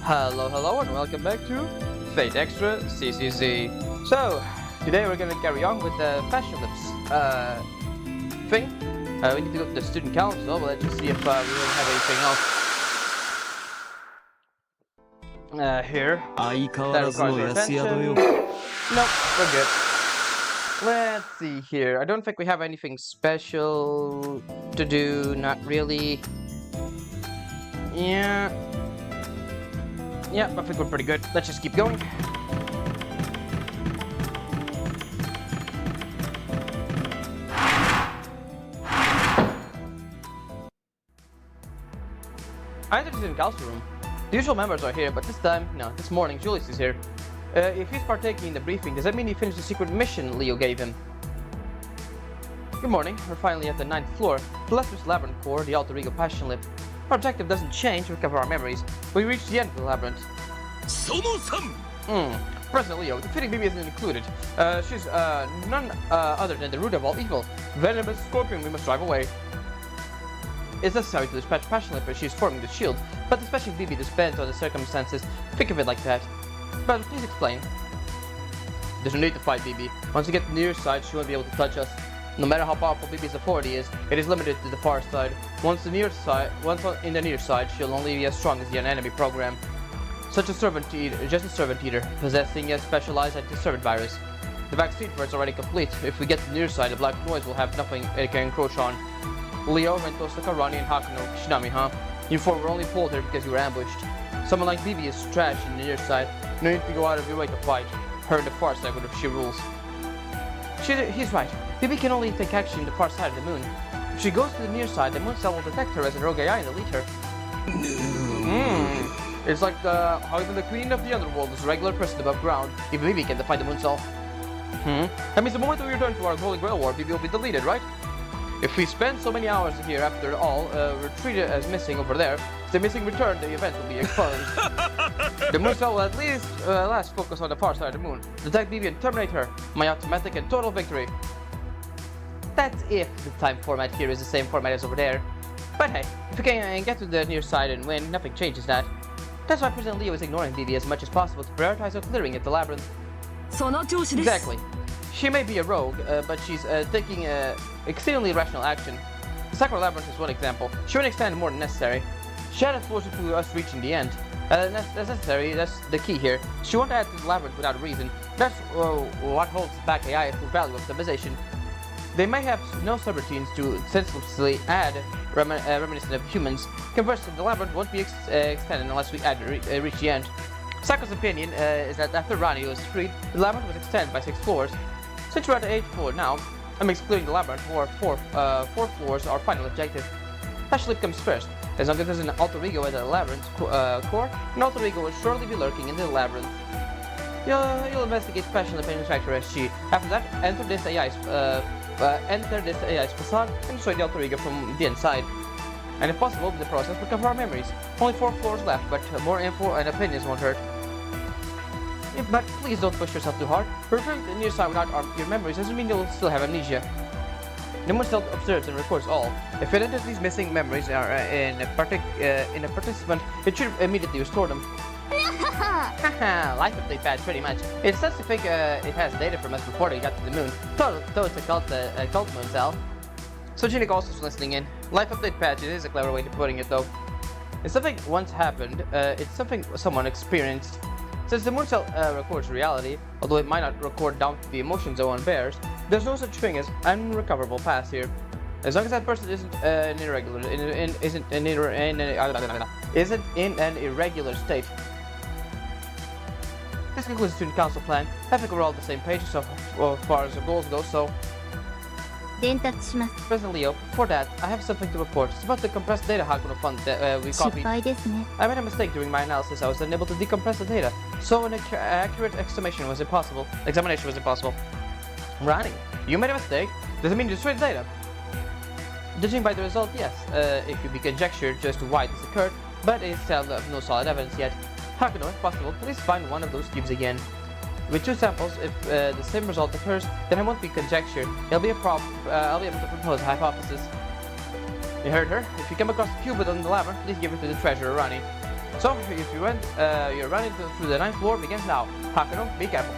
Hello, and welcome back to Fate Extra CCC. So, today we're gonna carry on with the fashion lips thing. We need to go to the student council, but let's just see if we really have anything else. Here. That requires our attention. Nope, we're good. Let's see here. I don't think we have anything special to do, not really. Yeah, I think we're pretty good. Let's just keep going. I entered the student council room. The usual members are here, but this morning, Julius is here. If he's partaking in the briefing, does that mean he finished the secret mission Leo gave him? Good morning. We're finally at the 9th floor. The leftmost labyrinth core, the alter ego passion lip. Our objective doesn't change, recover our memories. We reached the end of the labyrinth. President Leo, defeating Bibi isn't included. She's none other than the root of all evil. Venomous scorpion, we must drive away. It's necessary to dispatch Passion Lip as she's forming the shield, but dispatching Bibi depends on the circumstances. Think of it like that. But please explain. There's no need to fight Bibi. Once we get to the near side, she won't be able to touch us. No matter how powerful Bibi's authority is, it is limited to the far side. Once in the near side, she'll only be as strong as the enemy program. Such a servant eater, just a servant eater, possessing a specialized anti-servant virus. The vaccine for it's already complete. If we get to the near side, the black noise will have nothing it can encroach on. Leo, Rento, Sakarani, and Hakuno Kishinami, huh? You four were only pulled here because you were ambushed. Someone like Bibi is trash in the near side. No need to go out of your way to fight. Her in the far side with she rules. He's right. Bibi can only take action in the far side of the moon. If she goes to the near side, the moon cell will detect her as a rogue AI and delete her. It's like how even the queen of the underworld is a regular person above ground. Even Bibi can defy the moon cell. That means the moment we return to our Holy Grail War, Bibi will be deleted, right? If we spend so many hours here after all, we're treated as missing over there. If the missing return, the event will be exposed. The moon cell will at least last focus on the far side of the moon. Detect Bibi and terminate her. My automatic and total victory. That's if the time format here is the same format as over there. But hey, if we can get to the near side and win, nothing changes that. That's why President Leo is ignoring Bibi as much as possible to prioritize her clearing of the labyrinth. Exactly. She may be a rogue, but she's taking exceedingly irrational action. The Sakura Labyrinth is one example. She wouldn't extend more than necessary. She had us closer to us reaching the end. That's necessary, that's the key here. She won't add to the labyrinth without a reason. That's what holds back AI for value optimization. They may have no subroutines to senselessly add reminiscent of humans. Conversely, the labyrinth won't be extended unless we reach the end. Sakura's opinion is that after Rani was freed, the labyrinth was extended by 6 floors. Since we're at the 8th floor now, I'm excluding the labyrinth for 4 floors, our final objective. Passion Lip comes first. As long as there's an alter ego at the labyrinth core, an alter ego will surely be lurking in the labyrinth. You'll investigate Passion Lip and extract her SG. After that, enter this AI's facade and destroy the alter ego from the inside. And if possible, in the process, recover our memories. Only 4 floors left, but more info and opinions won't hurt. But please don't push yourself too hard. Returning to the near side without your memories doesn't mean you'll still have amnesia. The moon cell observes and records all. If it enters these missing memories in a participant, it should immediately restore them. Haha, life update patch, pretty much. It says to think it has data from us before they got to the moon, though it's a cult moon cell. So Jinik also is listening in. Life update patch, it is a clever way of putting it though. If something once happened, it's something someone experienced. Since the moon cell records reality, although it might not record down to the emotions no one bears, there's no such thing as unrecoverable past here. As long as that person isn't in an irregular state. This concludes the student council plan. I think we're all on the same page so far as the goals go, so... President Leo, before that, I have something to report. It's about the compressed data Hakuno fund that we copied. I made a mistake during my analysis. I was unable to decompress the data, so an accurate examination was impossible. Rani, you made a mistake? Does it mean you destroyed the data? Judging by the result, yes. It could be conjectured just to why this occurred, but it's still no solid evidence yet. Hakuno, if possible, please find one of those cubes again. With 2 samples, if the same result occurs, then it won't be conjecture. It'll be a problem. I'll be able to propose a hypothesis. You heard her. If you come across a cube within the labyrinth, please give it to the treasurer, Rani. So, if you're running through the 9th floor, begins now. Hakuno, be careful.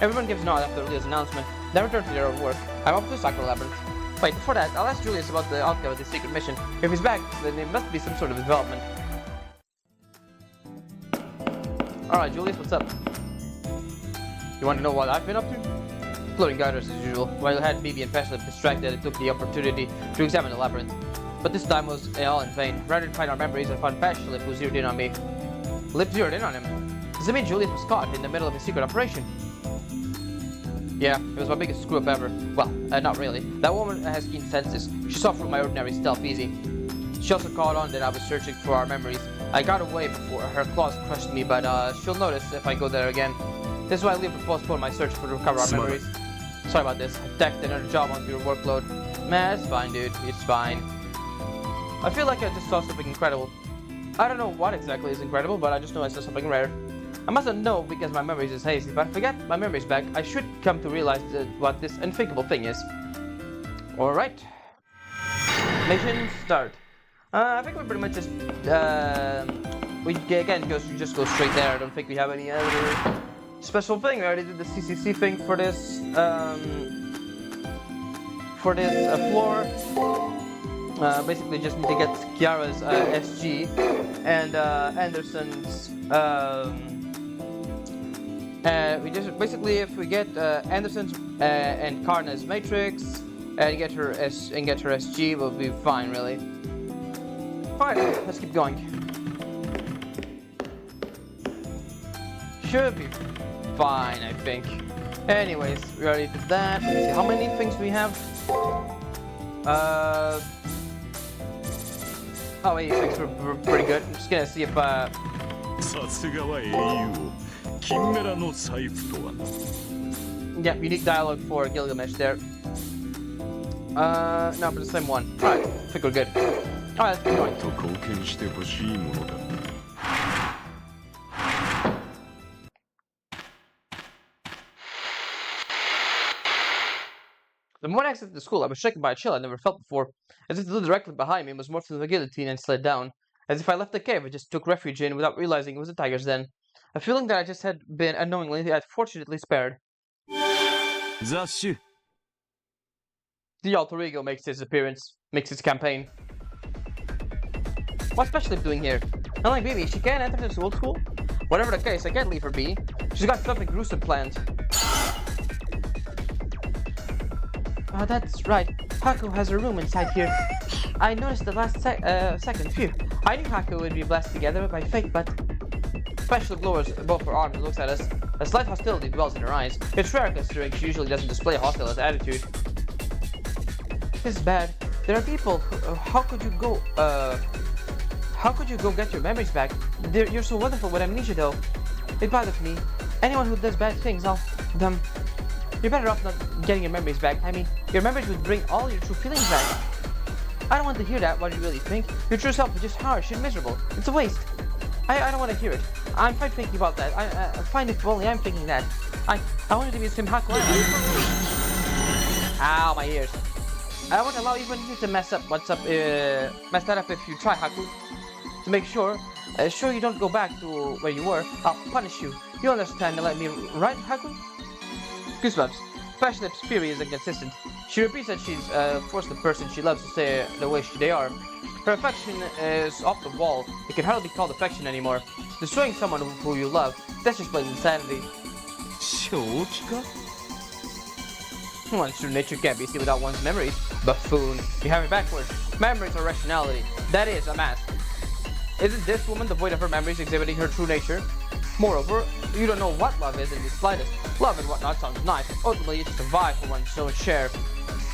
Everyone gives a nod after Leo's announcement, then return to their own work. I'm off to the Stalker Labyrinth. Wait, before that, I'll ask Julius about the outcome of this secret mission. If he's back, then there must be some sort of development. Alright, Julius, what's up? You want to know what I've been up to? Floating guiders as usual. While I had Bibi and Peshlip distracted, I took the opportunity to examine the labyrinth. But this time was all in vain. Rather than find our memories, I found Peshlip who zeroed in on me. Lip zeroed in on him. Does it mean Julius was caught in the middle of a secret operation? Yeah, it was my biggest screw-up ever. Well, not really. That woman has keen senses. She saw through my ordinary stealth easy. She also caught on that I was searching for our memories. I got away before her claws crushed me, but she'll notice if I go there again. This is why I leave to postpone my search to recover our memories. Sorry about this. I tacked another job onto your workload. Man, it's fine, dude. It's fine. I feel like I just saw something incredible. I don't know what exactly is incredible, but I just know I saw something rare. I mustn't know because my memories is hazy, but if I get my memories back, I should come to realize what this unthinkable thing is. Alright. Mission start. I think we pretty much just, we again just go straight there. I don't think we have any other special thing. We already did the CCC thing for this, floor. Basically just need to get Kiara's SG and Anderson's we just basically if we get Anderson's and Karna's matrix and get her SG, we'll be fine really. Alright, let's keep going. Should be fine, I think. Anyways, we already did that. Let me see how many things we have. Oh, 86, we're pretty good. I'm just gonna see if yeah, unique dialogue for Gilgamesh there. No, but the same one. Alright, I think we're good. Alright, let's keep going. The moment I exited the school, I was shaken by a chill I never felt before. As if the door directly behind me was morphed into a guillotine and slid down. As if I left the cave I just took refuge in without realizing it was a tiger's den. A feeling that I just had been unknowingly yet fortunately spared. The alter ego makes its appearance, makes its campaign. What's Peshlip doing here? Unlike Bibi, she can't enter this old school? Whatever the case, I can't leave her be. She's got something gruesome planned. Oh, that's right. Haku has a room inside here. I noticed the last second. Phew. I knew Haku would be blessed together by fate, but... Peshlip lowers both her arms and looks at us. A slight hostility dwells in her eyes. It's rare considering she usually doesn't display a hostile attitude. This is bad. There are people who, how could you go get your memories back? You're so wonderful with amnesia though. It bothers me. Anyone who does bad things, you're better off not getting your memories back. I mean, your memories would bring all your true feelings back. I don't want to hear that, what you really think. Your true self is just harsh and miserable. It's a waste. I don't want to hear it. I'm fine thinking about that. I'm fine if only I'm thinking that. I wanted to be the same Haku. Ow, my ears. I won't allow even you to mess that up if you try, Haku. To make sure you don't go back to where you were, I'll punish you. You understand and let me, right, Haku? Goosebumps. Peshlip's fury is inconsistent. She repeats that she's forced the person she loves to stay the way they are. Her affection is off the wall. It can hardly be called affection anymore. Destroying someone who you love, that's just plain insanity. One's true nature can't be seen without one's memories. Buffoon. You have it backwards. Memories are rationality. That is a mask. Isn't this woman devoid of her memories exhibiting her true nature? Moreover, you don't know what love is in the slightest. Love and whatnot sounds nice. Ultimately, it's just a vibe for one's own share.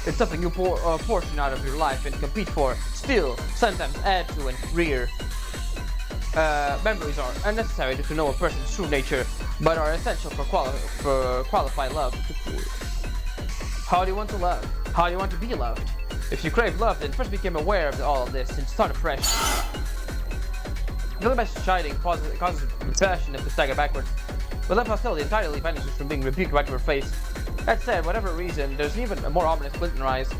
It's something you portion out of your life and compete for. Still, sometimes add to and rear. Memories are unnecessary to know a person's true nature, but are essential for qualified love. How do you want to love? How do you want to be loved? If you crave love, then first become aware of all of this and start afresh. Gilgamesh's chiding causes passion to stagger backwards. But love hostility entirely vanishes from being rebuked right to her face. That said, whatever reason, there's an even more ominous glint in her eyes.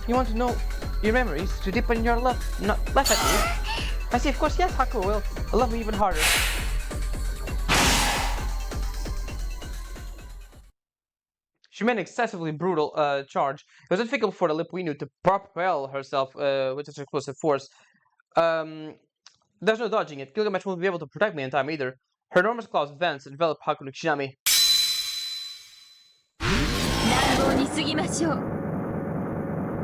You want to know your memories, to deepen your love? Not laugh at me. I see, of course, yes, Haku will love me even harder. She made an excessively brutal charge. It was difficult for the Lipuinu to propel herself with such explosive force. There's no dodging it. Gilgamesh won't be able to protect me in time either. Her enormous claws advance and envelop Haku no Kishinami.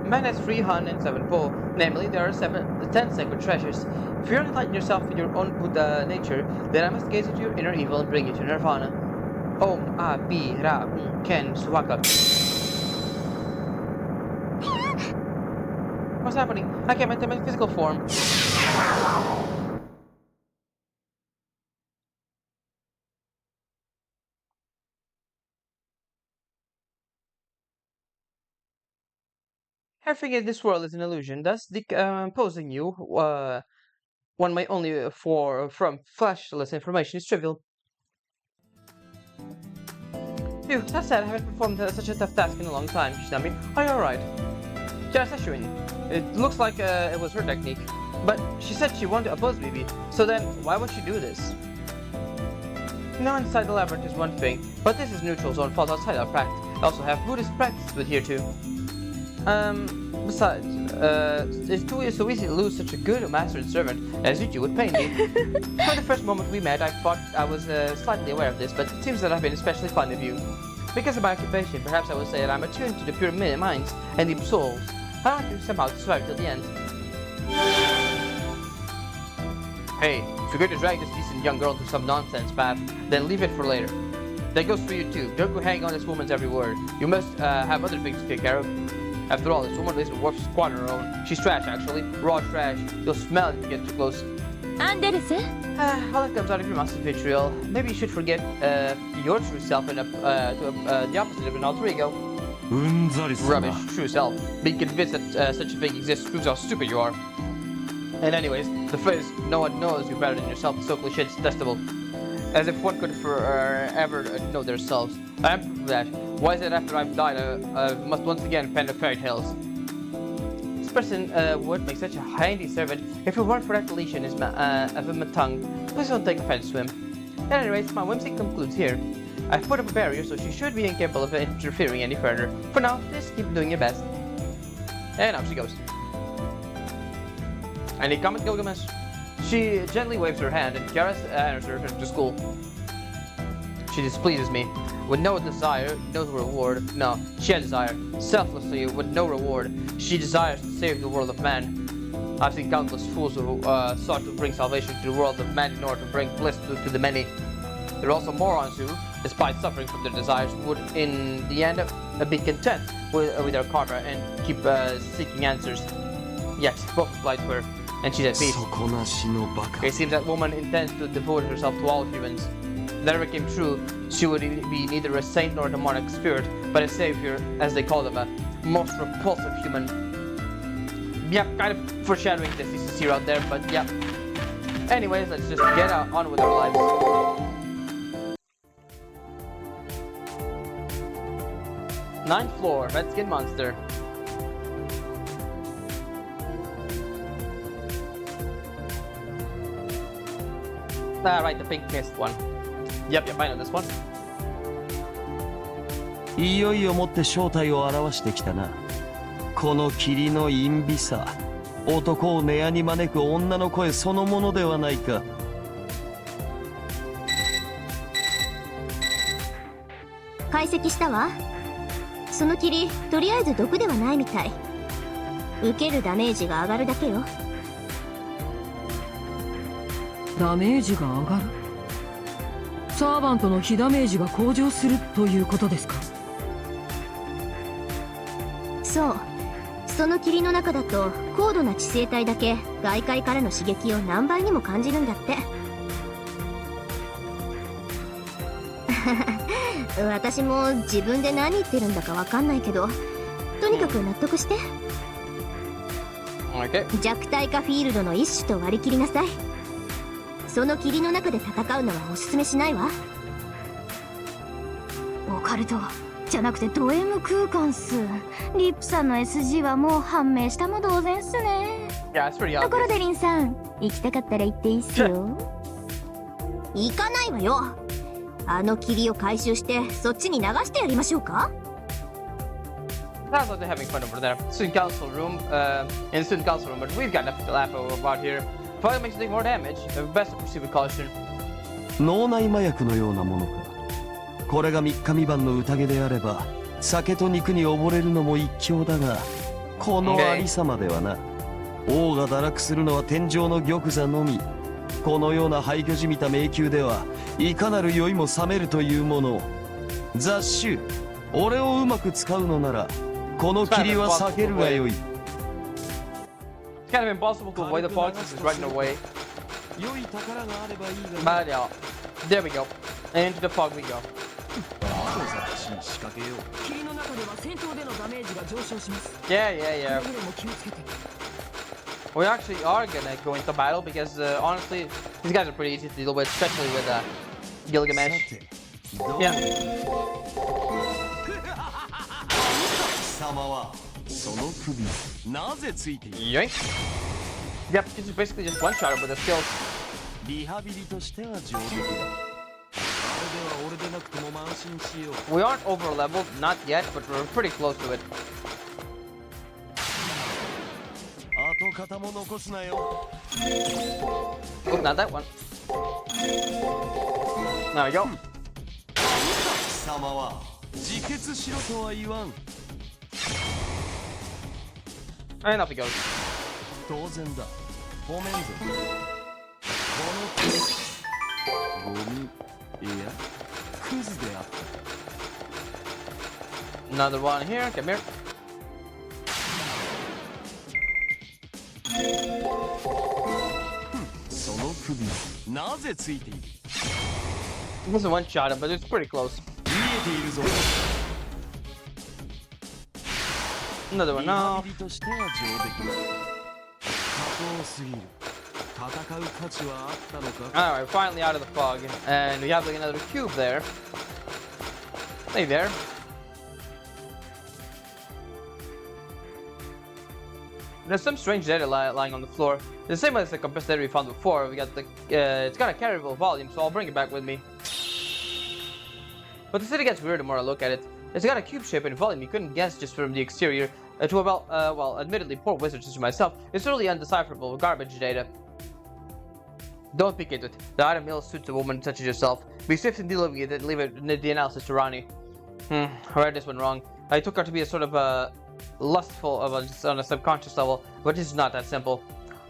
Man has 307 pull, namely there are 10 sacred treasures. If you enlighten yourself in your own Buddha nature, then I must gaze into your inner evil and bring you to Nirvana. Om Abi Ra Ken Suwaka. What's happening? I can't maintain my physical form. Everything in this world is an illusion, thus decomposing you, one may only from fleshless information is trivial. Phew, that's sad, I haven't performed such a tough task in a long time, Kishinami. Are you alright? Yes, Ashuin. It looks like it was her technique. But she said she wanted to oppose Vivi, so then why would she do this? Now inside the labyrinth is one thing, but this is neutral zone falls outside our practice. I also have Buddhist practice with here too. Besides, it's so easy to lose such a good master and servant as you would pain me. From the first moment we met, I thought I was slightly aware of this, but it seems that I've been especially fond of you. Because of my occupation, perhaps I would say that I'm attuned to the pure minds and deep souls. I want to somehow survive till the end. Hey, if you're going to drag this decent young girl to some nonsense path, then leave it for later. That goes for you too. Don't go hanging on this woman's every word. You must have other things to take care of. After all, this woman lives in a warped squad on her own. She's trash, actually. Raw trash. You'll smell it if you get too close. All that comes out of your massive vitriol. Maybe you should forget your true self and the opposite of an alter ego. Rubbish, true self. Being convinced that such a thing exists proves how stupid you are. And anyways, the phrase, no one knows you better than yourself is so cliche it's detestable. As if one could ever know themselves. I am proof of that. Why is it after I've died I must once again pen the fairy tales? This person would make such a handy servant if it weren't for that deletion of my tongue. Please don't take offense to him. At any rate, my whimsy concludes here. I've put up a barrier so she should be incapable of interfering any further. For now, just keep doing your best. And out she goes. Any comment, Gilgamesh? She gently waves her hand and Kiara enters her to school. She displeases me. With no desire, no reward. No, she has desire. Selflessly, with no reward. She desires to save the world of man. I've seen countless fools who sought to bring salvation to the world of man in order to bring bliss to the many. There are also morons who, despite suffering from their desires, would in the end be content with their karma and keep seeking answers. Yes, both apply to her, and she's at peace. It seems that woman intends to devote herself to all humans. If that ever came true, she would be neither a saint nor a demonic spirit, but a savior, as they call them, a most repulsive human. Yeah, kind of foreshadowing the CCC out there, but yeah. Anyways, let's just get on with our lives. 9th floor, Redskin Monster. Right, the pink mist one. Yep, I know this one. いよいよもって正体を表してきたな。この霧の陰微さ、男を根屋に招く女の声そのものではないか。解析したわ。その霧、とりあえず毒ではないみたい。受けるダメージが上がるだけよ。ダメージが上がる。サーバントの火ダメージが向上するということですか。そう。その霧の中だと高度な知性体だけ外界からの刺激を何倍にも感じるんだって。私も自分で何言ってるんだかわかんないけど、とにかく納得して。弱体化フィールドの一種と割り切りなさい。その霧の中で戦うのはおすすめしないわ。オカルトじゃなくてド M 空間っす。リップさんの SG はもう判明したも同然っすね。ところでリンさん、行きたかったら行っていいっすよ。行かないわよ。あの霧を回収してそっちに流してやりましょうか。 Sounds like they're having fun over there. Student council room, in the student council room, but we've got nothing to laugh about here. If it makes anything more damage, it's best to proceed with caution. 脳内麻薬のようなものか。これが3日3晩の宴であれば酒と肉に溺れるのも一興だが、このありさまではな。王が堕落するのは天上の玉座のみ。このような廃墟じみた迷宮ではいかなる酔いも冷めるというもの。雑種、俺をうまく使うのならこの霧は避けるがよい。 It's kind of impossible to avoid the fog since it's running away. But yeah, there we go. And into the fog we go. Yeah. We actually are gonna go into battle because honestly, these guys are pretty easy to deal with, especially with Gilgamesh. Yeah. 様はその首なぜついている。 Yoink. Yep, this is basically just one shot with the skills. リハビリとしては上出来だ。あれでは俺でなくても慢心しよう。 We aren't over leveled, not yet, but we're pretty close to it. 跡形も残すなよ。 Oh, not that one. There we go. 貴様は自決しろとは言わん。 And off he goes. 当然だ。褒めんぞ。このゴミ、いや、クズであった。 Another one here. Come here. その首なぜついている。 This is one shot him, but it's pretty close. 見えているぞ。 Another one. リ No. ハビリとしては上出来だ。多忙すぎる。戦う価値はあったのか。 Alright, finally out of the fog. And we have like another cube there. Hey there. There's some strange data lying on the floor. The same as the compressed data we found before. We got the it's got a carryable volume, so I'll bring it back with me. But the city gets weird the more I look at it. It's got a cube shape and volume you couldn't guess just from the exterior. To a well, admittedly poor wizard such as myself, it's really undecipherable garbage data. Don't peek into it. The item ill suits a woman such as yourself. Be swift in dealing with it and leave the analysis to Rani. I read this one wrong. I took her to be a sort of lustful on a subconscious level, but this is not that simple.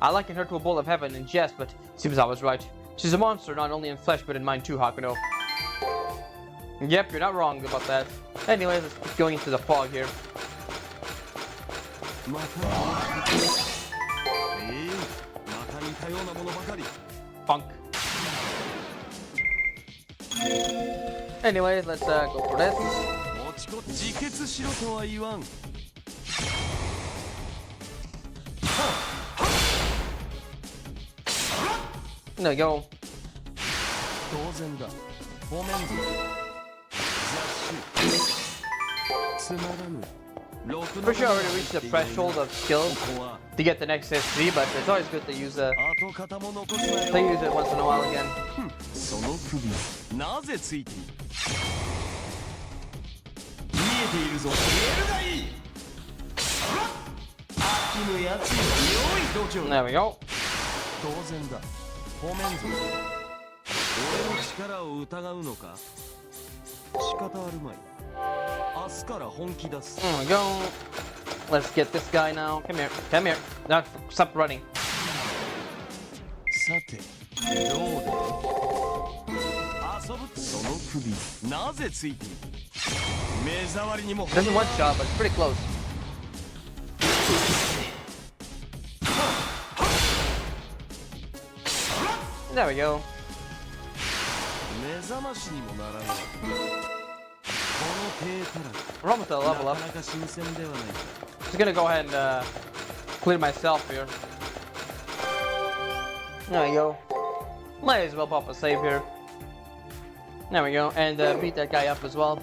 I liken her to a bowl of heaven in jest, but seems I was right. She's a monster not only in flesh but in mind too, Hakuno. Yep, you're not wrong about that. Anyways, let's keep going into the fog here. Funk. Anyways, let's go for this. There we go. For sure I already reached the threshold of skills to get the next SC, but it's always good to use it once in a while again. その首なぜついている。見えているぞ。言えるがいい。秋のやつよ。良い度胸。 There we go. 当然だ。褒めんぞ。俺の力を疑うのか。仕方あるまい。明日から本気出す。 There we go. Let's get this guy now. Come here. Come here. Now, stop running. さて、どうだ。遊ぶその首なぜついている。目障りにも。 This is one shot, but it's pretty close. There we go. 目覚ましにもならない。この低たらく。 We're almost at a level な up. かなか新鮮ではないか。 Just gonna go ahead and clear myself here. There we go. Might as well pop a save here. There we go, and beat that guy up as well.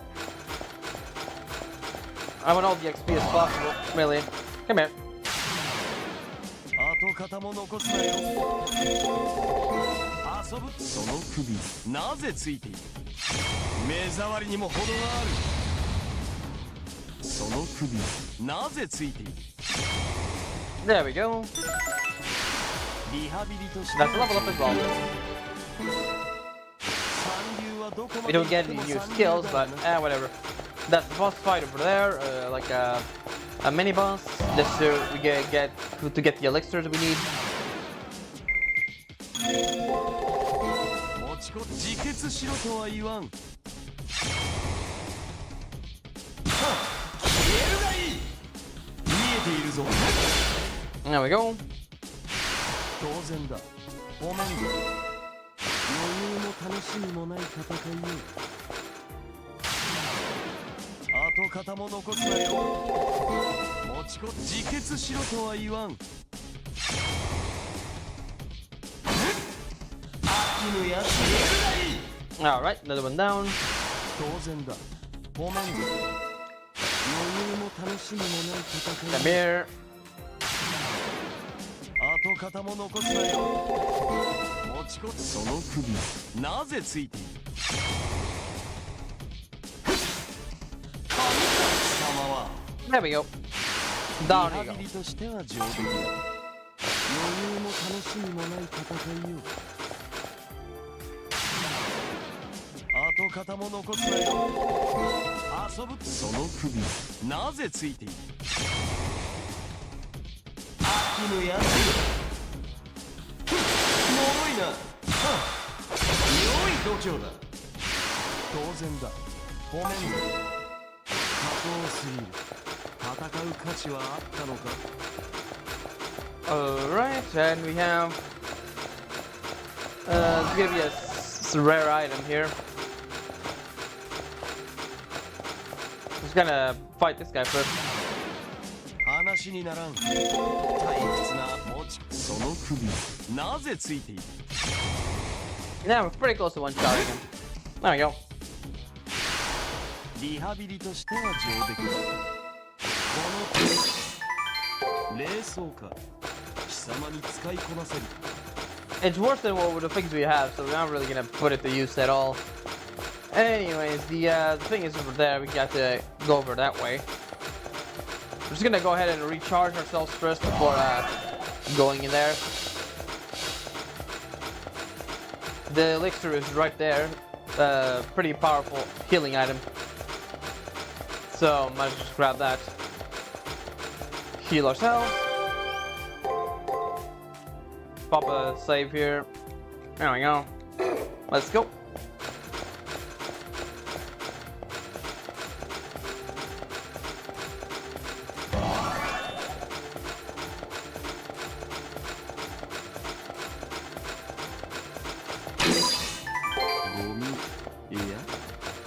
I want all the XP as possible, really. Come here. 跡形も残すなよ。遊ぶ。その首なぜついている。目障りにも程がある。その首なぜついている。 There we go. リハビリとして That's a level up as well. We don't get any new skills, but whatever. That's the boss fight over there, like a mini boss. This we get to get the elixirs we need. 持ちこ自決しろとは言わん。はっ、消えるがいい。見えているぞ。 There we go. 当然だ。ごめんだ。余裕も楽しみもない戦いよ。跡形も残すなよ。持ちこ自決しろとは言わん。飽きぬやつ消えるがいい。 All right, another one down. 当然だ。ごめんだ。余裕も楽しみもない戦いよ。 Come here. 跡形も残すなよ。持ちこその首なぜついている。神様は There we go. Down リハ you ビリ go. としては上出来だ。余裕も楽しみもない戦いよ。跡形も残すなよ。遊ぶ。その首なぜついている。飽きぬやつ。 もろいな。はっ、良い度胸だ。当然だ。ごめんだ。加工すぎる。戦う価値はあったのか。 Alright, and we have it's gonna be a rare item here. Just gonna fight this guy first. 話にならん。退屈な持ちその首なぜついている。 Yeah, we're pretty close to one shotting him. There we go. リハビリとしては上出来だ。この手冷蔵か。貴様に使いこなせる。 It's worse than what the things we have, so we're not really gonna put it to use at all. Anyways, the thing is over there. We got to go over that way. We're just gonna go ahead and recharge ourselves first before going in there. The elixir is right there. Pretty powerful healing item. So might as well just grab that. Heal ourselves. Pop a save here. There we go. Let's go.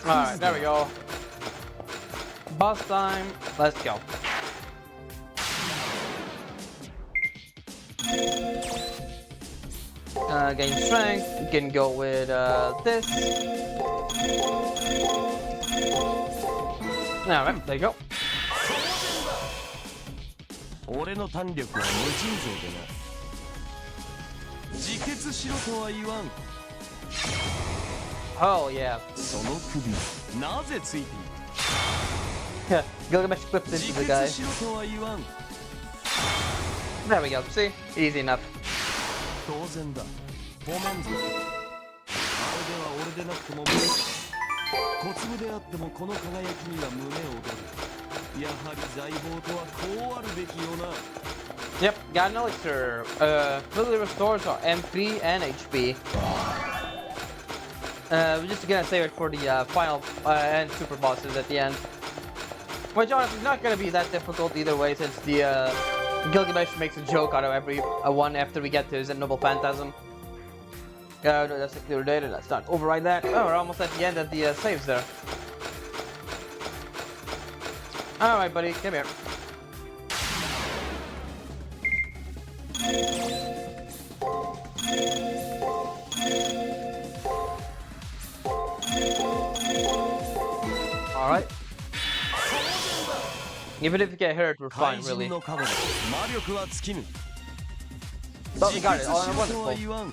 Alright, there we go. Boss time. Let's go. Gain strength. We can go with this. Alright, there you go. 俺の胆力は無尽蔵でな。自決しろとは言わん。 Oh yeah. その首なぜついている。 Gilgamesh flips into 自 the guy. 決しろとは言わん。 There we go. See? Easy enough. 当然だ。ごめんぞ。あれでは俺でなくても小粒であってもこの輝きには胸を躍る。やはり財宝とはこうあるべきよな。 Yep, got an elixir. Completely restores our MP and HP. We're just gonna save it for the final and super bosses at the end. Which honestly is not gonna be that difficult either way, since the Gilgamesh makes a joke out of every one after we get to his Noble Phantasm. No, that's a clear data. Let's not override that. Oh, we're almost at the end of the saves there. Alright, buddy, come here. Alright. Even if you get hurt, we're fine, really. 魔力は尽きぬ。Oh, we got it. 自 Oh, 決しろと wonderful. は言わん。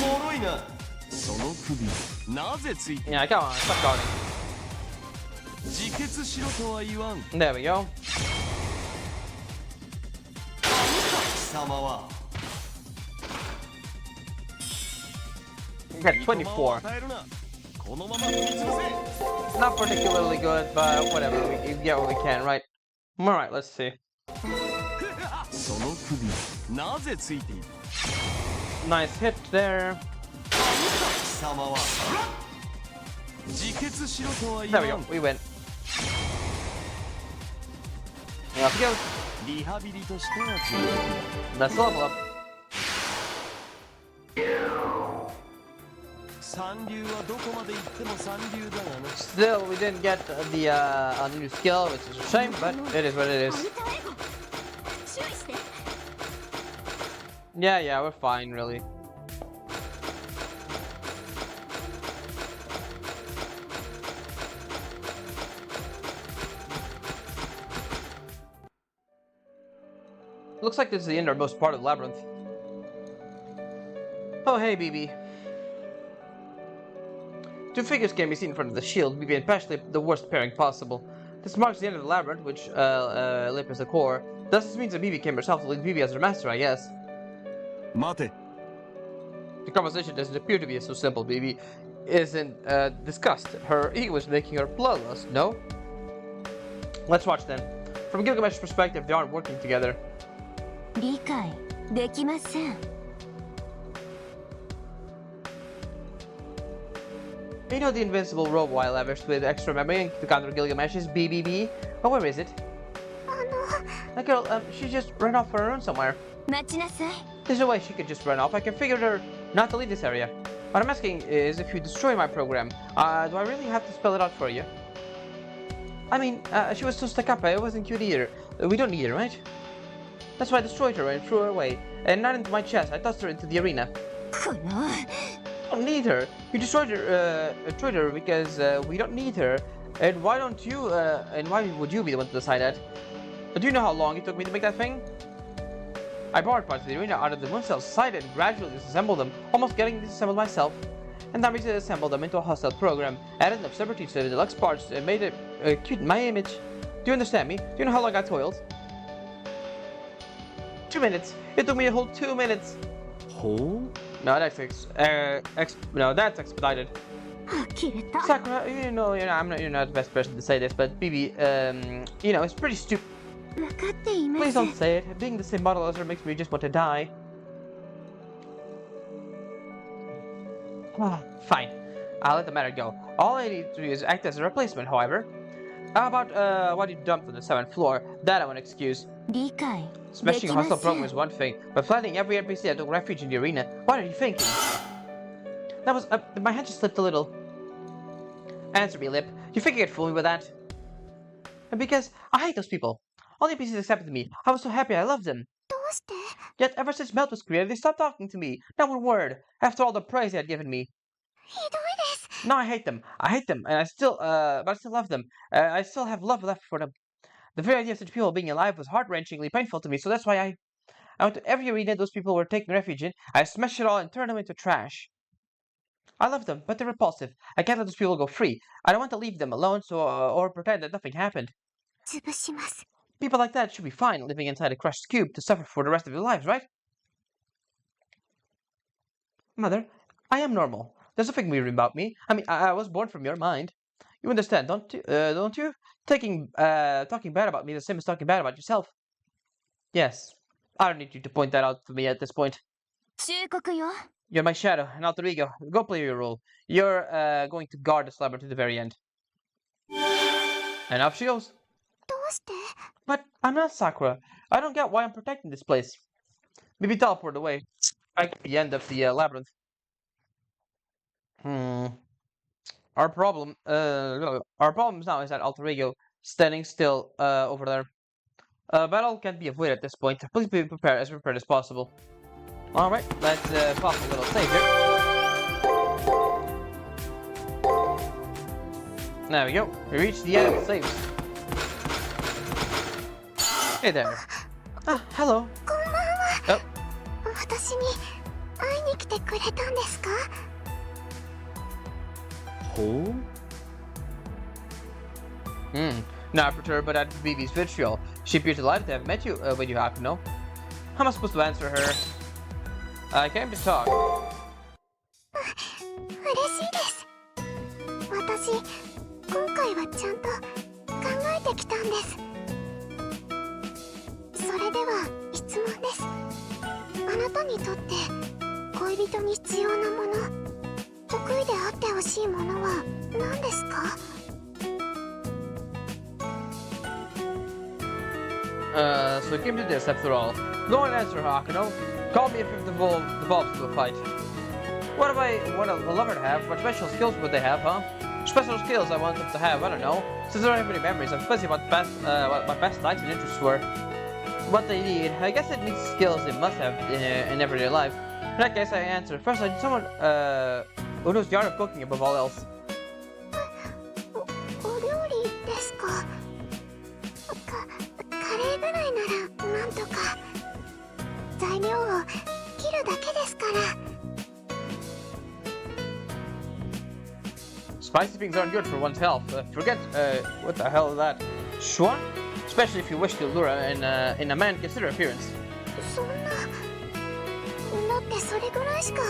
もろいな。その首なぜついて Yeah, come on, stop counting. 自決しろとは言わん。 There we go. 貴様は We got 暇を 24. 与えるな。このまま踏み潰せ。 Not particularly good, but whatever. We get what we can, right? Alright, let's see. その首なぜついている。 Nice hit there. 貴様は自決しろとは言 There we わ go. ん。 We win. Off he goes. リハビリとしては十分。 Let's level up. 三流はどこまで行っても三流だがな。 Still, we didn't get the a new skill, which is a shame, but it is what it is. アルタエゴ注意して。 Yeah, yeah, we're fine, really. Looks like this is the innermost part of the labyrinth. Oh, hey, BB. Two figures can be seen in front of the shield, BB and Pashley, the worst pairing possible. This marks the end of the labyrinth, which Lip is the core. Thus, this means that BB came herself to lead BB as her master, I guess. 待て。 The conversation doesn't appear to be so simple. BB isn't disgust. Her ego is making her bloodlust, no? Let's watch then. From Gilgamesh's perspective, they aren't working together. 理解できません。 You know the invincible robe I lavished with extra memory to counter Gilgamesh's BBB? Oh, where is it? That girl, she just ran off on her own somewhere. 待ちなさい。 There's no way she could just run off. I configured her not to leave this area. What I'm asking is if you destroy my program, do I really have to spell it out for you? I mean, she was so stuck up, it wasn't cute either. We don't need her, right? That's why I destroyed her and threw her away. And not into my chest, I tossed her into the arena. この We don't need her. You destroyed her because we don't need her. And why don't you, and why would you be the one to decide that? Do you know how long it took me to make that thing? I borrowed parts of the arena out of the moon cell society and gradually disassembled them, almost getting disassembled myself. And then we assembled them into a hostile program, added enough subroutines to the deluxe parts, and made it cute in my image. Do you understand me? Do you know how long I toiled? 2 minutes. It took me a whole 2 minutes. ほう No, that's that's expedited. 切れた。 Sakura, you're not the best person to say this, but BB, it's pretty stupid. 分かっていま Please せん don't。say it. Being the same model as her makes me just want to die. Fine. I'll let the matter go. All I need to do is act as a replacement, however. How about what you dumped on the 7th floor? That I won't excuse. 理解で Smashing き a ま hostile せ program ん。 is one thing, but flattening every NPC that took refuge in the arena, what are you thinking? That was, my hand just slipped a little. Answer me, Lip. You think you could fool me with that? Because I hate those people. All the NPCs accepted me. I was so happy, I loved them. どうして Yet ever since Melt was created, they stopped talking to me. Not one word. After all the praise they had given me. ひどいです。 No, I hate them. I hate them, and I still, but I still love them. I still have love left for them. The very idea of such people being alive was heart-wrenchingly painful to me, so that's why I went to every arena those people were taking refuge in. I smashed it all and turned them into trash. I love them, but they're repulsive. I can't let those people go free. I don't want to leave them alone, so or pretend that nothing happened. 潰します。 People like that should be fine living inside a crushed cube to suffer for the rest of their lives, right? Mother, I am normal. There's nothing weird about me. I mean, I was born from your mind. You understand, don't you? Don't you? Talking bad about me is the same as talking bad about yourself. Yes. I don't need you to point that out to me at this point. 忠告よ。 You're my shadow, an alter ego. Go play your role. You're going to guard this labyrinth to the very end. And off she goes. どうして But I'm not Sakura. I don't get why I'm protecting this place. Maybe teleport away. Back to the end of the labyrinth. Our problem now is that alter ego standing still over there. Battle can't be avoided at this point. Please be prepared as possible. Alright, let's pop a little save here. There we go. We reached the end of the saves. Hey there. Ah, hello. こんばんは。 Oh, 私に会いに来てくれたんですか？ほう not perturbed by that Vivi's vitriol. She appears delighted to have met you, when you happen, no? How am I supposed to answer her? I came to talk. 嬉しいです。私、今回はちゃんと考えてきたんです。それでは質問です。あなたにとって恋人に必要なもの、得意であってほしいものは何ですか？ So it came to this after all. Go on and answer, Hakuno. Call me if it devolves to a fight. What do I want a lover to have? What special skills would they have, huh? Special skills I want them to have, I don't know. Since I don't have any memories, I'm fuzzy what my best likes and interests were. What they need, I guess it needs skills they must have in everyday life. In that case, I answer. First, I need someone who knows the art of cooking above all else. お料理ですか？カレーぐらいならなんとか。材料を切るだけですから。 Spicy things aren't good for one's health. Forget, what the hell is that? Sure? Especially if you wish to lure in a man, consider appearance. そんな。だってそれぐらいしか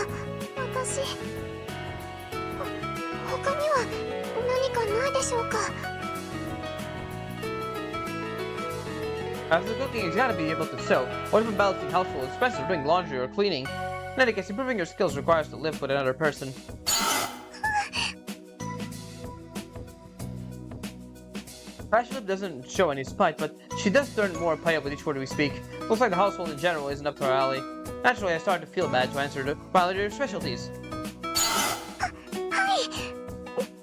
私。他には何かないでしょうか？ As the cooking, he's gotta be able to sew, or even balancing household, especially doing laundry or cleaning. In any case, improving your skills requires to live with another person. Pashlip doesn't show any spite, but she does turn more pale with each word we speak. Looks like the household in general isn't up to her alley. Naturally, I started to feel bad to answer to violate your specialties. はい。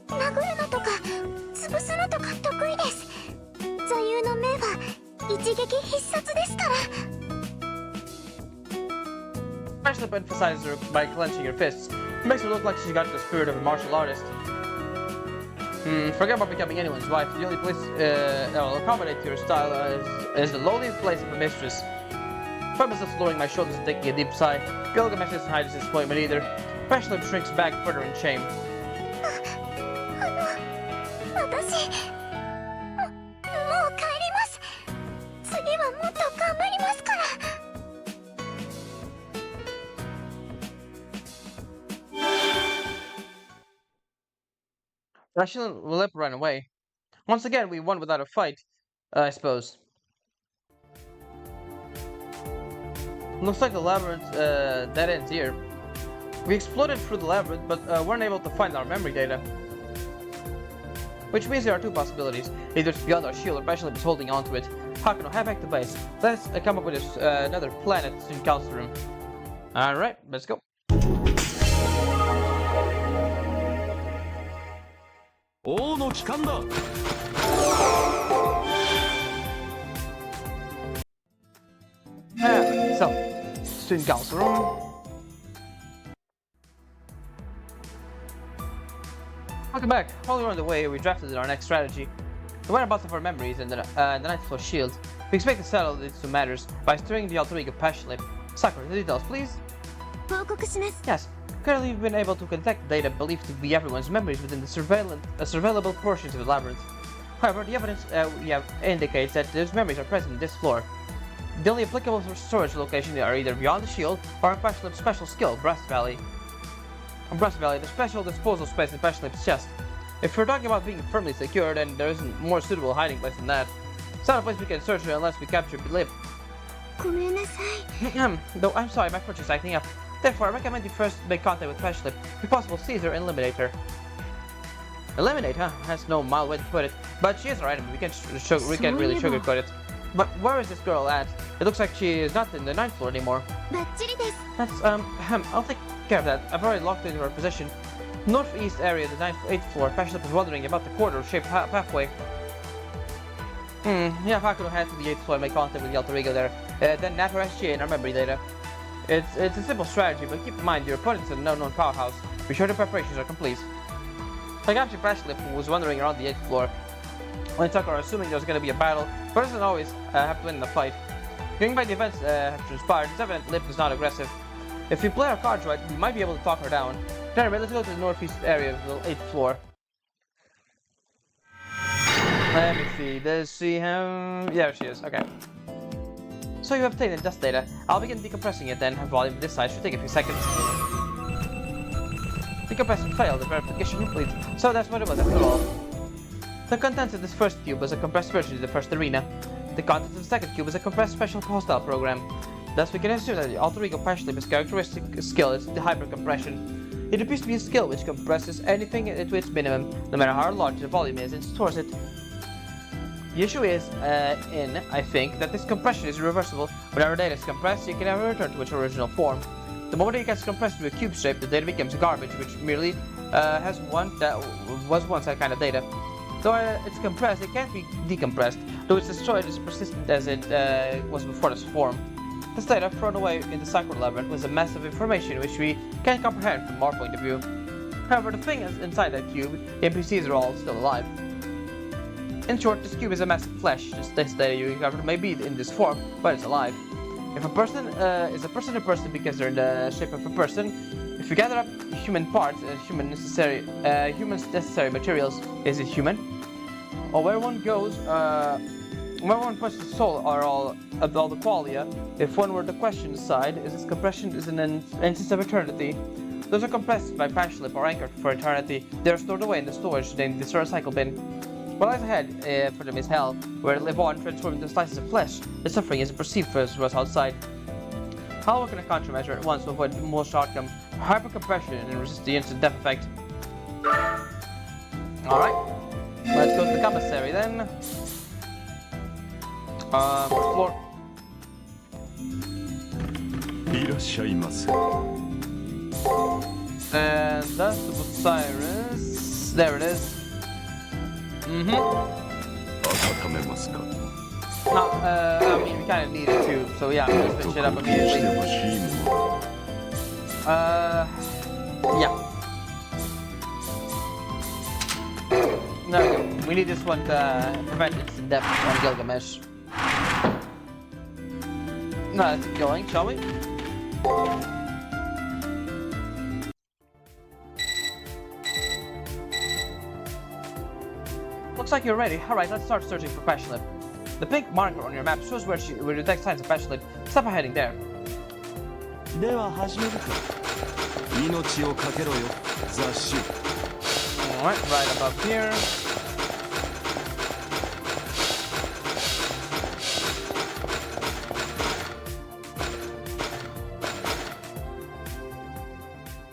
殴るのとか潰すのとか得意です。座右の銘は一撃必殺ですから。 Pashlip emphasizes her by clenching her fists. It makes her look like she's got the spirit of a martial artist. Forget about becoming anyone's wife. The only place that will accommodate to your style is the lowly place of a mistress. Find myself lowering my shoulders and taking a deep sigh. Gilgamesh doesn't hide his disappointment either. Pashlip shrinks back further in shame. 私、もう帰ります。次はもっと頑張りますから。 Pashlip will let run away. Once again, we won without a fight, I suppose. Looks like the labyrinth dead ends here. We exploded through the labyrinth, but weren't able to find our memory data. Which means there are two possibilities. Either it's beyond our shield or Pashlip is holding onto it. Hakuno, head back to base. Let's come up with another plan at the student council room. Alright, let's go. 王の帰還だ So, student council room. Welcome back. While we were on the way, we drafted our next strategy. We went about some of our memories and the ninth floor shield. We expect to settle these two matters by stirring the alter ego Pashlip. Sakura, the details, please. 報告します。 Yes. Currently, we've been able to detect data believed to be everyone's memories within the surveillable portions of the labyrinth. However, the evidence we have indicates that those memories are present in this floor. The only applicable storage locations are either beyond the shield or in Pashlip's special skill, Breast Valley. On Breast Valley, the special disposal space in Pashlip's chest. If we're talking about being firmly secured, then there isn't more suitable hiding place than that. It's not a place we can search unless we capture Bilip. ごめんなさい。 Though I'm sorry, my purchase is acting up. Therefore, I recommend you first make contact with Pashlip. If possible, seize her and eliminate her. Eliminate, huh? That's no mild way to put it. But she is our enemy. We can't really sugarcoat it. But where is this girl at? It looks like she is not in the 9th floor anymore. バッチリです。 That's, I'll take care of that. I've already locked into her position. Northeast area of the 8th floor. Pashlip is wondering about the corridor-shaped pathway. Yeah, Hakuno head to the 8th floor and make contact with the alter ego there. Then nab her SGA in our memory data. It's a simple strategy, but keep in mind your opponent's an unknown powerhouse. Be sure the preparations are complete. I captured Pashlip, who was wandering around the 8th floor. When Sakura, assuming there was going to be a battle, But doesn't always have to win the fight. Going by the events have transpired, it's evident Lip is not aggressive. If we play our cards right, we might be able to talk her down. Anyway, let's go to the northeast area of the 8th floor. Let me see, does she have... Yeah, she is, okay. So you have obtained dust data. I'll begin decompressing it then. Volume this size should take a few seconds. Decompression failed, the verification complete. So that's what it was after all. The contents of this first cube was a compressed version of the first arena. The contents of the second cube is a compressed special hostile program. Thus we can assume that the alter ego Pashlip's characteristic skill is the hypercompression. It appears to be a skill which compresses anything to its minimum, no matter how large the volume is, and stores it. The issue is, I think, that this compression is irreversible. Whenever data is compressed, you can never return to its original form. The moment it gets compressed to a cube shape, the data becomes garbage, which merely has one that was once that kind of data. Though it's compressed, it can't be decompressed, though it's destroyed as persistent as it was before this form. This data thrown away in the Cycle Labyrinth was a mass of information which we can't comprehend from our point of view. However, the thing is inside that cube, the NPCs are all still alive. In short, this cube is a mass of flesh. This data you recovered may be in this form, but it's alive. If a person is a person because they're in the shape of a person, if you gather up human parts, humans necessary materials, is it human? Or where one goes, where one puts the soul are all the qualia. If one were to question the side, is this compression is an instance of eternity? Those are compressed by Pashlip or anchored for eternity. They are stored away in the storage named the recycle bin. What lies ahead for them is hell, where they live on, transformed into slices of flesh. The suffering is perceived for us outside. How can a countermeasure at once to avoid the most outcome, hypercompression, and resist the instant death effect? Alright, let's go to the commissary then. Floor. いらっしゃいませ。 And that's the Bucyrus. There it is. Mm-hmm. 温めますか。 No, I mean, we kind of need it too, so yeah, I'm gonna switch it up immediately. Yeah. No, we need this one to prevent instant death on Gilgamesh. No, let's keep going, shall we? Looks like you're ready. Alright, let's start searching for Pashlip. The pink marker on your map shows where you detect signs of Pashlip. Stop heading there. では始めるか。命をかけろよ、雑種。 Alright, right above here.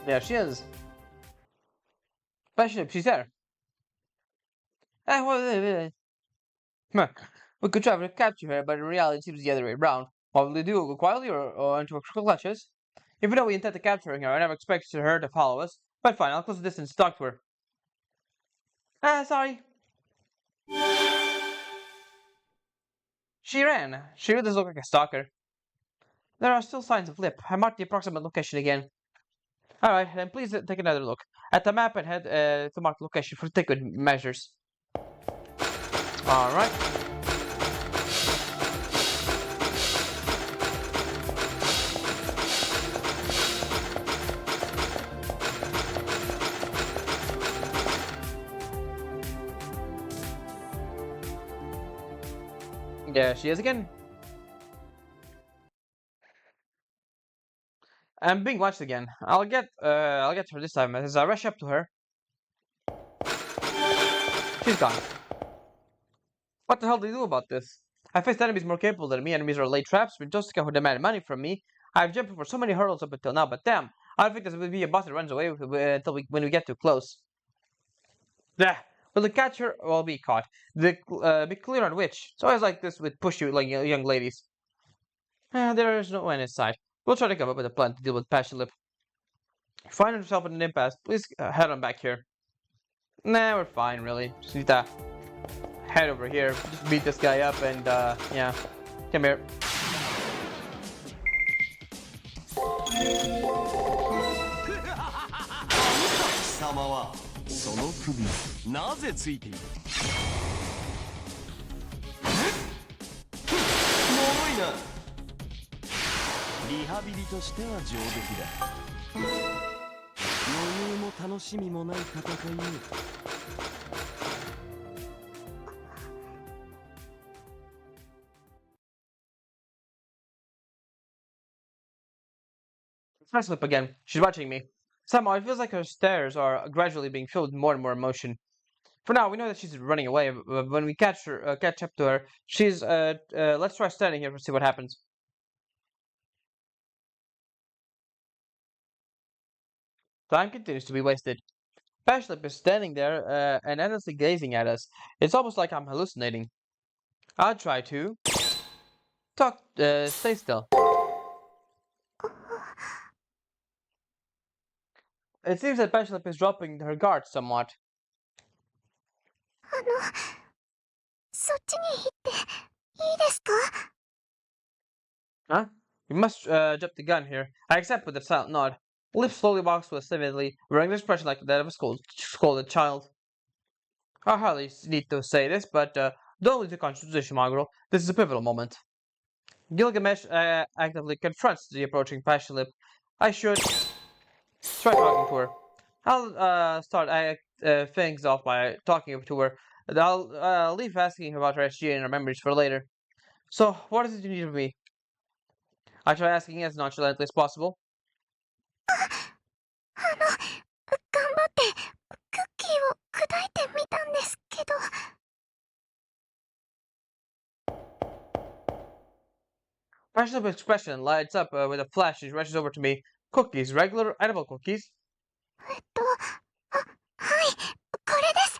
There she is. Pashlip, she's there. We could try to capture her, but in reality it seems the other way around. What will we do? Go quietly or into her clutches? Even though we intend to capture her, I never expected her to follow us. But fine, I'll close the distance to talk to her. Sorry. She ran. She really does look like a stalker. There are still signs of Lip. I marked the approximate location again. Alright, then please take another look at the map and head to mark the location for take good measures. Alright. There she is again. I'm being watched again. I'll get her this time as I rush up to her. She's gone. What the hell do you do about this? I faced enemies more capable than me. Enemies are laid traps with Jessica who demand money from me. I've jumped over so many hurdles up until now, but damn, I don't think this will be a boss that runs away until when we get too close. Yeah. Will the catch her? Well, be caught. Be clear on which. It's always like this with push you like young ladies. There is no end in sight. We'll try to come up with a plan to deal with Pashlip. If you find yourself in an impasse, please head on back here. Nah, we're fine, really. Just need to head over here. Just beat this guy up and, yeah. Come here. 貴様はその首なぜついている。ハビリとしては上出来だ。余裕も楽しみもない戦いよ。Smash Lip again. She's watching me. Somehow it feels like her stares are gradually being filled with more and more emotion. For now, we know that she's running away. But when we catch up to her, she's let's try standing here to see what happens. Time continues to be wasted. Pashlip is standing there and endlessly gazing at us. It's almost like I'm hallucinating. I'll try to talk. Stay still. It seems that Pashlip is dropping her guard somewhat. そっちに行っていいですか？ Huh? You must drop the gun here. I accept with a silent nod. Lips slowly walks to us timidly, wearing an expression like that of a scolded child. I hardly need to say this, but don't lose your concentration, my girl. This is a pivotal moment. Gilgamesh actively confronts the approaching Pashlip. I should try talking to her. I'll start things off by talking to her. I'll leave asking about her SG and her memories for later. So, what is it you need of me? I try asking as nonchalantly as possible. 頑張ってクッキーを砕いてみたんですけど。Pashlip's expression lights up with a flash. She rushes over to me. Cookies, regular edible cookies. はい、これです。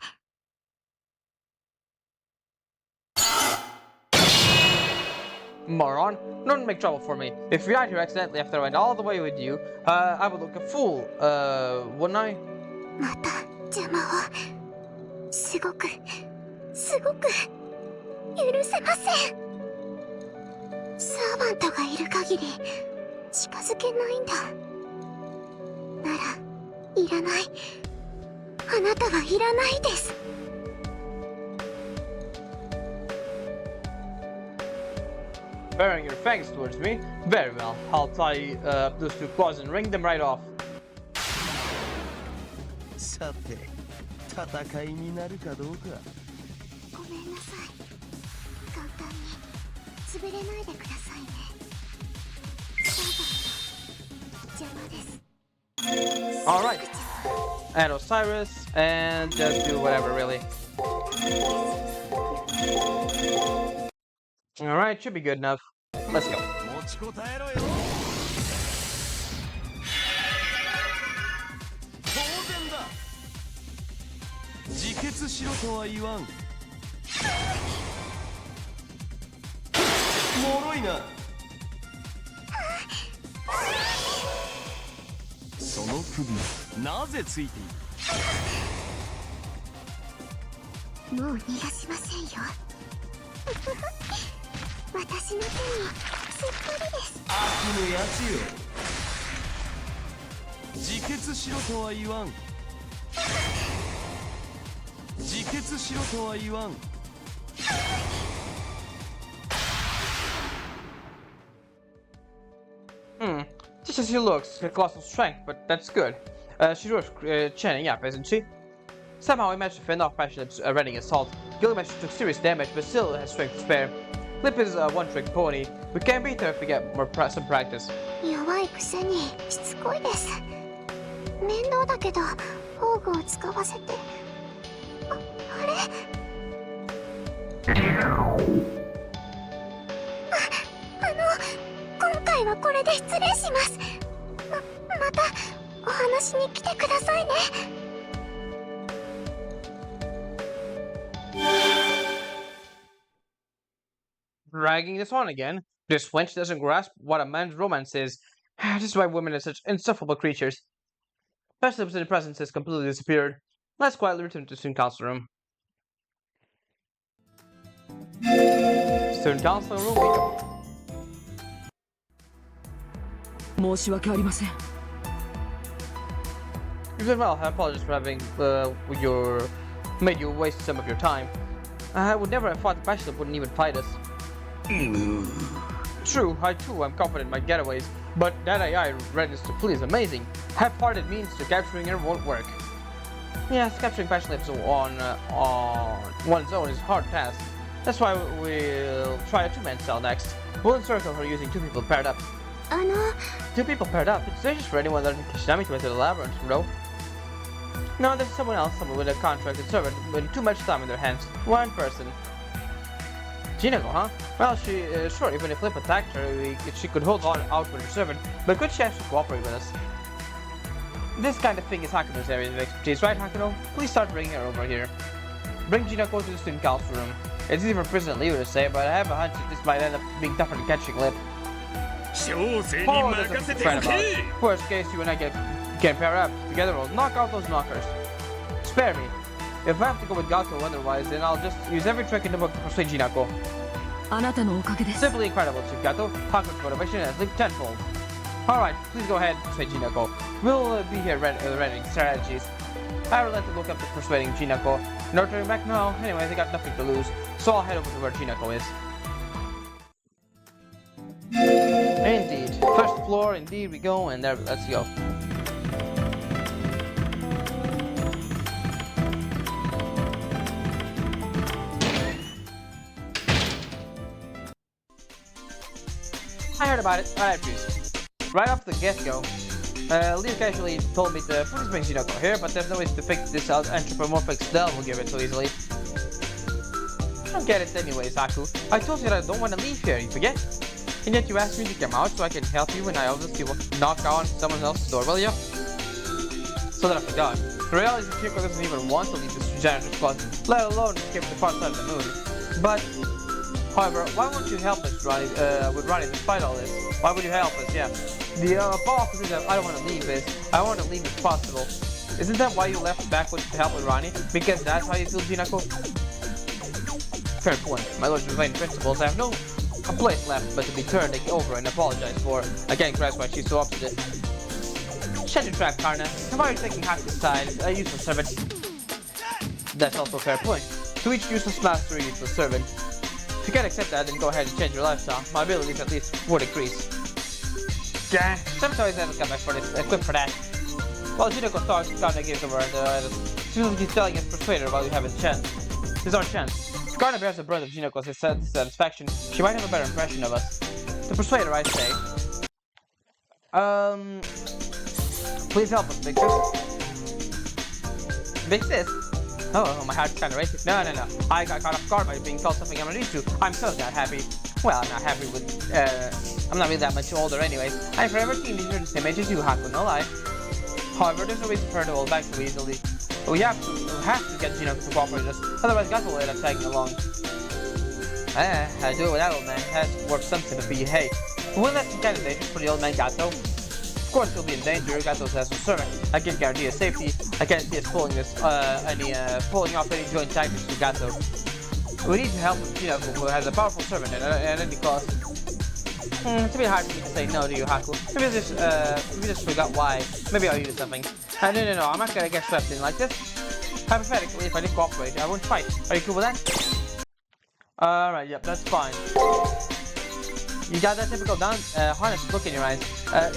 Moron, don't make trouble for me. If we died here accidentally after I went all the way with you, I would look a fool, wouldn't I? また邪魔を。すごく許せません。サーバントがいる限り近づけないんだ。ならいらない。あなたはいらないです。 Bearing your fangs towards me? Very well. I'll tie those two claws and wring them right off. さて、戦いになるかどうか。ごめんなさい。簡単に潰れないでくださいね。サーバント邪魔です。 Alright. And Osiris, and just do whatever, really. Alright, should be good enough. Let's go. 持ちこたえろよ。当然だ。自決しろとは言わん。脆いな。その首なぜついている？もう逃がしませんよ。私の手にすっぽりです。悪のやつよ。自決しろとは言わん。自決しろとは言わん。Just as she looks, her colossal strength, but that's good. She's worth chinning up, isn't she? Somehow we managed to fend off Pashlip's running assault. Gilgamesh took serious damage, but still has strength to spare. Lip is a one-trick pony. We can beat her if we get some practice. 弱いくせにしつこいです。面倒だけど宝具を使わせて。あれ？今回はこれで失礼します。またお話に来てくださいね。 Dragging this on again. This wench doesn't grasp what a man's romance is. This is why women are such insufferable creatures. Pashlip's presence has completely disappeared. Let's quietly return to the student council room. Student council room we go. 申し訳ありません。 You did well. I apologize for having made you waste some of your time. I would never have thought the Pashlip wouldn't even fight us. True, I too am confident in my getaways, But that AI readiness to flee is amazing. Half-hearted means to capturing her won't work. Yes, capturing passion lips on one's own is a hard task. That's why we'll try a two-man cell next. We'll encircle her using two people paired up. Two people paired up? It's dangerous for anyone learning Kishinami to enter the labyrinth, bro. No, there's someone else, someone with a contracted servant with too much time in their hands. One person. Jinako, huh? Well, sure, even if Flip attacked her, she could hold on out with her servant, but could she actually cooperate with us? This kind of thing is Hakuno's area of expertise, right, Hakuno? Please start bringing her over here. Bring Jinako to the student council room. It's easy for President Liu to say, but I have a hunch that this might end up being tougher than catching Lip. Oh, that's a friend about. Worst case, you and I can pair up. Together we'll knock out those knockers. Spare me. If I have to go with Gato otherwise, then I'll just use every trick in the book to persuade Jinako. Simply incredible, Chief Gato. Hakuno's motivation has leaped tenfold. Alright, please go ahead and persuade Jinako. We'll be here readying strategies. I would like to look up to persuading Jinako. No turning back now. Anyways, I got nothing to lose, so I'll head over to where Jinako is. Indeed. First floor, indeed we go, and there, let's go. I heard about it. I refuse. Right off the get-go, Liu casually told me to please bring Jinako here, but there's no way to fix this out anthropomorphic spell will give it so easily. I don't get it anyways, Haku. I told you that I don't want to leave here, you forget? And yet you asked me to come out so I can help you when I obviously will knock on someone else's door, will you? So that I forgot. The reality is that Chico doesn't even want to leave this janitor's closet, let alone escape the far side of the moon. But, however, why won't you help us, Ronnie, with Ronnie despite all this? Why would you help us, yeah? The follow-up is that I don't want to leave this. I want to leave if possible. Isn't that why you left backwards to help with Ronnie? Because that's how you feel, Jinako? Fair point. My lord's refined principles have no place left but to be turned over and apologized for. I can't grasp why she's so upset. Shed your track, Karna. How about you taking Haku's side? A useless servant. That's also a fair point. To each useless master, useless servant. If you can't accept that, then go ahead and change your lifestyle. My abilities at least would increase. Gah, some toys haven't come back for this, equipped for that. While Jinako talks, Karna gives over the seems like he's telling his persuader while you have his chance. His own chance. If Karna bears the brunt of Jinako's dissatisfaction, she might have a better impression of us. The persuader, I say. Please help us, Big Sis. Big Sis? Oh, my heart's kinda racing. No. I got caught off guard by being called something I'm not used to. I'm so not happy. Well, I'm not happy with, I'm not really that much older anyways. I'm forever teenager the same age as you, Haku, no lie. However, there's no reason for her to hold back so easily. We have to get Jinako to cooperate with us, otherwise Gato will end up tagging along. I do it with that old man. That's worth some sympathy, hey. We'll let some candidates for the old man Gato. Of course he'll be in danger, Gato's has a servant. I can't guarantee his safety. I can't see us pulling off any joint tactics with Gato. We need to help Jinako, who has a powerful servant at any cost. It's a bit hard for me to say no to you, Haku. Maybe I just forgot why. Maybe I'll use something. No, I'm not gonna get swept in like this. Hypothetically, if I did cooperate, I wouldn't fight. Are you cool with that? Alright, yep, that's fine. You got that typical honest look in your eyes.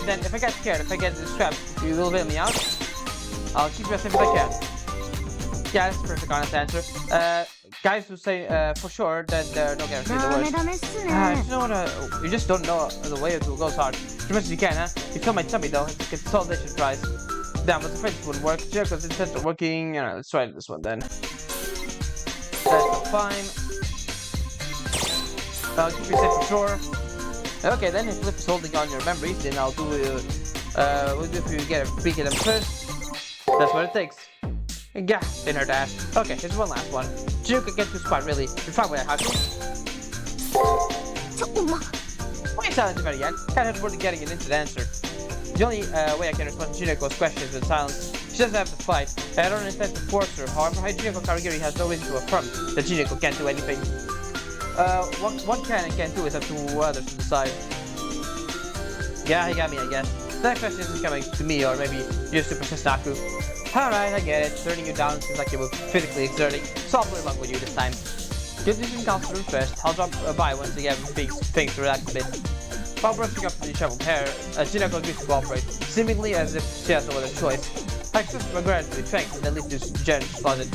Then if I get scared, if I get strapped, you will bail me out? I'll keep you as safe as I can. Yeah, that's a perfect honest answer. Guys who say for sure that there are no guarantees in the words. You just don't know the way it will go hard. As much as you can, huh? You killed my tummy though, it's a consolidation prize. Damn, but the French wouldn't work. Jericho's intent of working. Let's try this one then. That's fine. I'll keep you safe for sure. Okay, then if Flip is holding on your memories, then I'll do we'll do if you get a peek at them first. That's what it takes. Gah, in her dash. Okay, here's one last one. Jinako can get to spot really. You're fine with that, Haku? Why are you silent about it yet? Can't have word of getting an instant answer. The only way I can respond to Jinako's question is with silence. She doesn't have to fight, and I don't intend to force her. However, Jinako Karigiri has no reason to affirm that Jinako can't do anything. What can and can't do is up to others to decide. Yeah, he got me, I guess. That question isn't coming to me, or maybe you're super Haku. Alright, I get it. Turning you down seems like it was physically exerting, so I'll play along with you this time. Get this in council room first. I'll drop by once again things to relax a bit. While brushing up the disheveled hair, Jinako agrees to cooperate, seemingly as if she has no other choice. I accept my gratitude, thanks, and then leave this Jen's closet.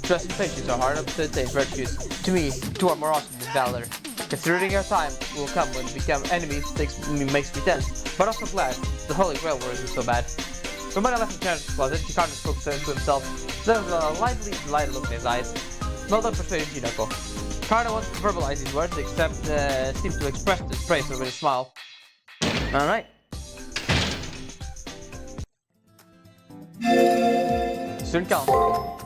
Trust and patience are hard up to attain virtues. To me, two are more awesome than valor. Considering our time will come when we become enemies makes me tense, but also glad the Holy Grail war isn't so bad. From when I left the Jen's closet, Ricardo spoke to himself. There was a lively, delighted look in his eyes. Well done persuading Jinako. Ricardo wants to verbalize these words, except seems to express his praise with a smile. Alright. Student council.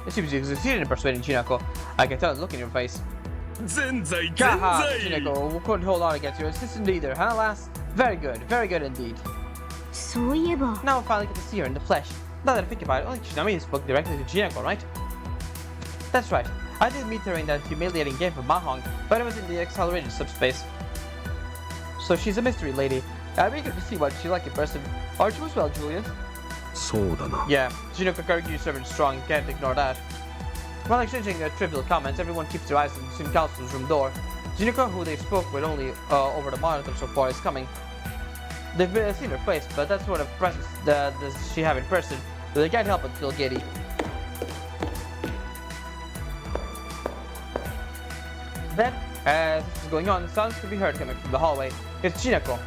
It seems you succeeded in persuading Jinako. I can tell the look in your face. Haha, Jinako, we couldn't hold on against your assistant either, huh, lass? Very good indeed. そういえば Now we finally get to see her in the flesh. Now that I think about it, only Shinami spoke directly to Jinako, right? That's right. I did meet her in that humiliating game for Mahong, but it was in the accelerated subspace. So she's a mystery lady. I'm eager to see what she's like in person. Aren't you as well, Julius? そうだな Yeah, Jinoko Karagi servant strong, can't ignore that. While exchanging trivial comments, everyone keeps their eyes on the student council's room door. Jinoko, who they spoke with only over the monitor so far, is coming. They've seen her face, but that sort of presence does she have in person, but they can't help but feel giddy. Then, as this is going on, sounds can be heard coming from the hallway. It's Jinoko.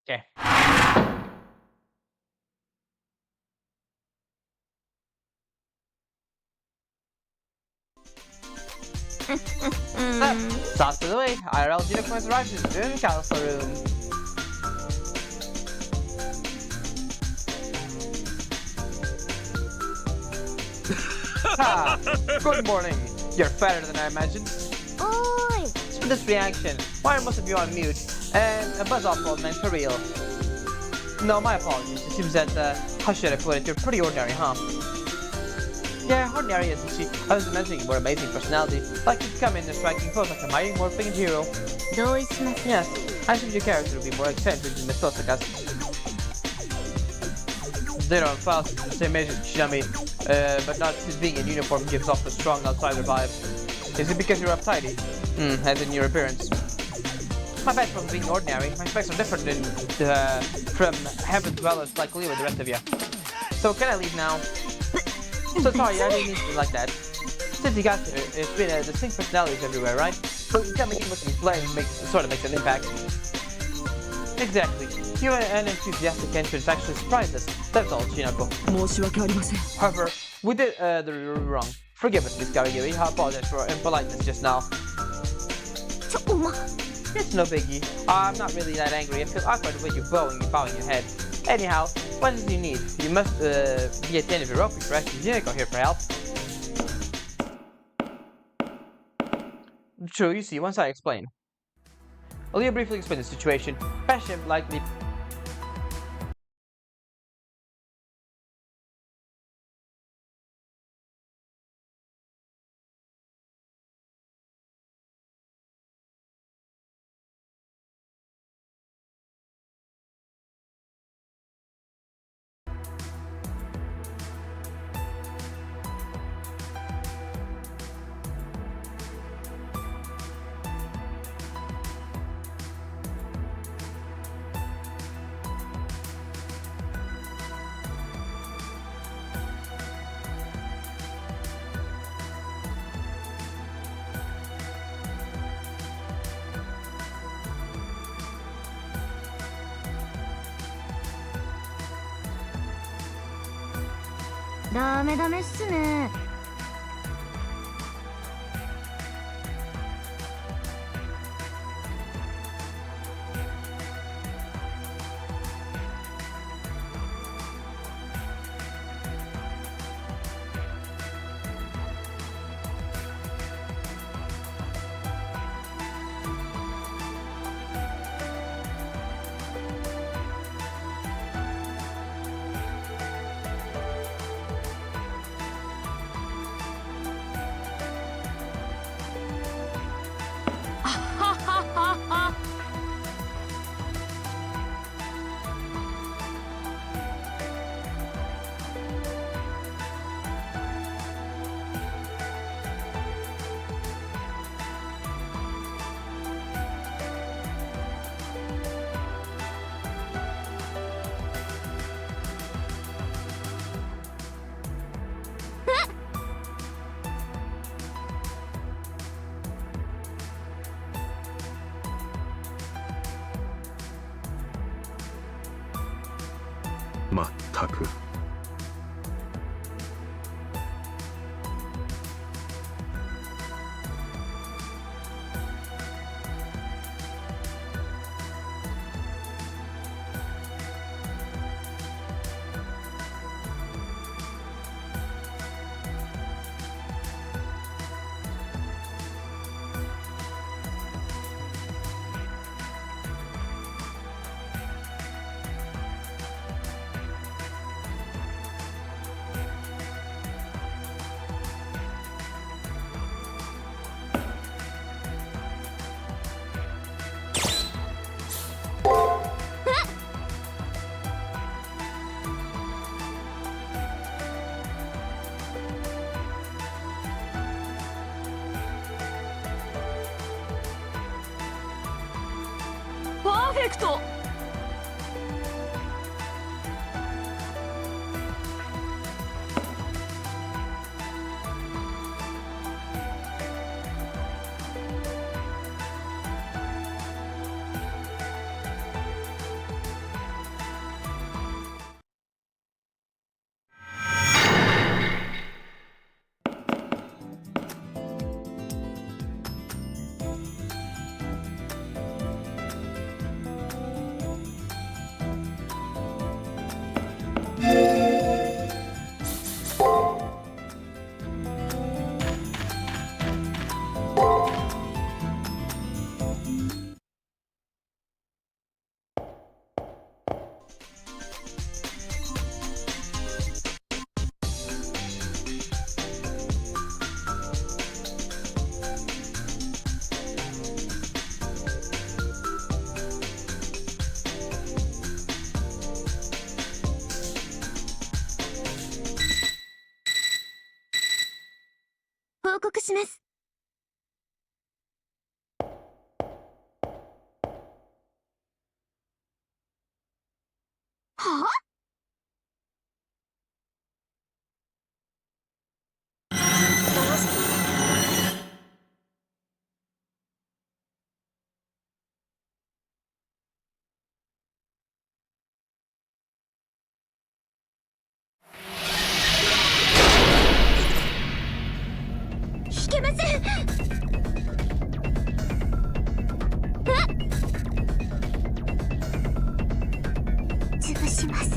Okay. Sauce to the way, IRL Jinoko has arrived in the student council room. Ha! Good morning. You're fatter than I imagined. おーい This reaction. Why most of you on mute? And a buzz off old man for real. No, my apologies. It seems that, how should I put it? You're pretty ordinary, huh? Yeah, ordinary isn't she? I was imagining more amazing personality. Like you'd come in a striking pose like a mighty morphing hero. 同意します Yes, I think your character would be more eccentric than Miss Tosaka's. They don't file the same age as Shinami, but not since being in uniform gives off a strong outsider vibe. Is it because you're uptighty? As in your appearance. My bad from being ordinary. My specs are different from heaven dwellers like Leo and the rest of you. So can I leave now? So sorry, I didn't mean to be like that. Since you got here, it's been distinct personalities everywhere, right? So coming in with some flame sort of makes an impact. Exactly. You and enthusiastic entrance actually surprised us. That's all, Shinako. 申し訳ありません However, we did the wrong. Forgive us, Miss Karagiri. I apologize for our impoliteness just now. ちょおま It's no biggie. I'm not really that angry. I feel awkward when you're bowing your head. Anyhow, what do you need? You must be at the end of your rope if you're asking Jinako here for help. True, you see, once I explain. Aaliyah briefly explained the situation. Passion likely.ダメっすねまったく。パーフェクト。報告します。はあ？どうして？いけません。潰します。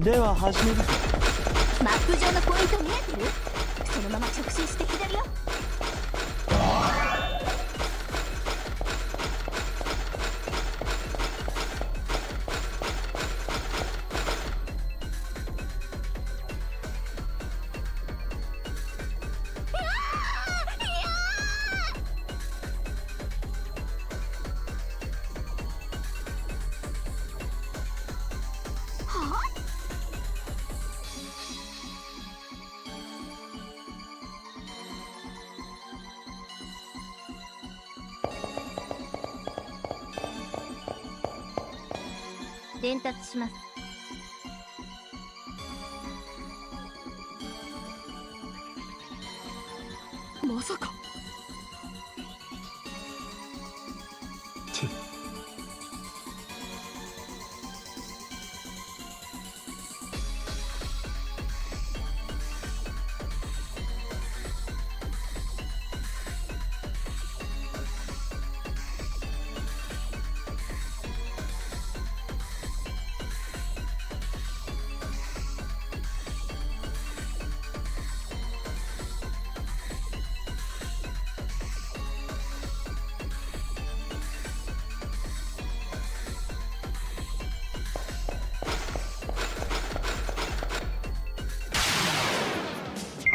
では始めるぞ。マップ上のポイント見えてる？そのまま直進して左よ。伝達します。まさか。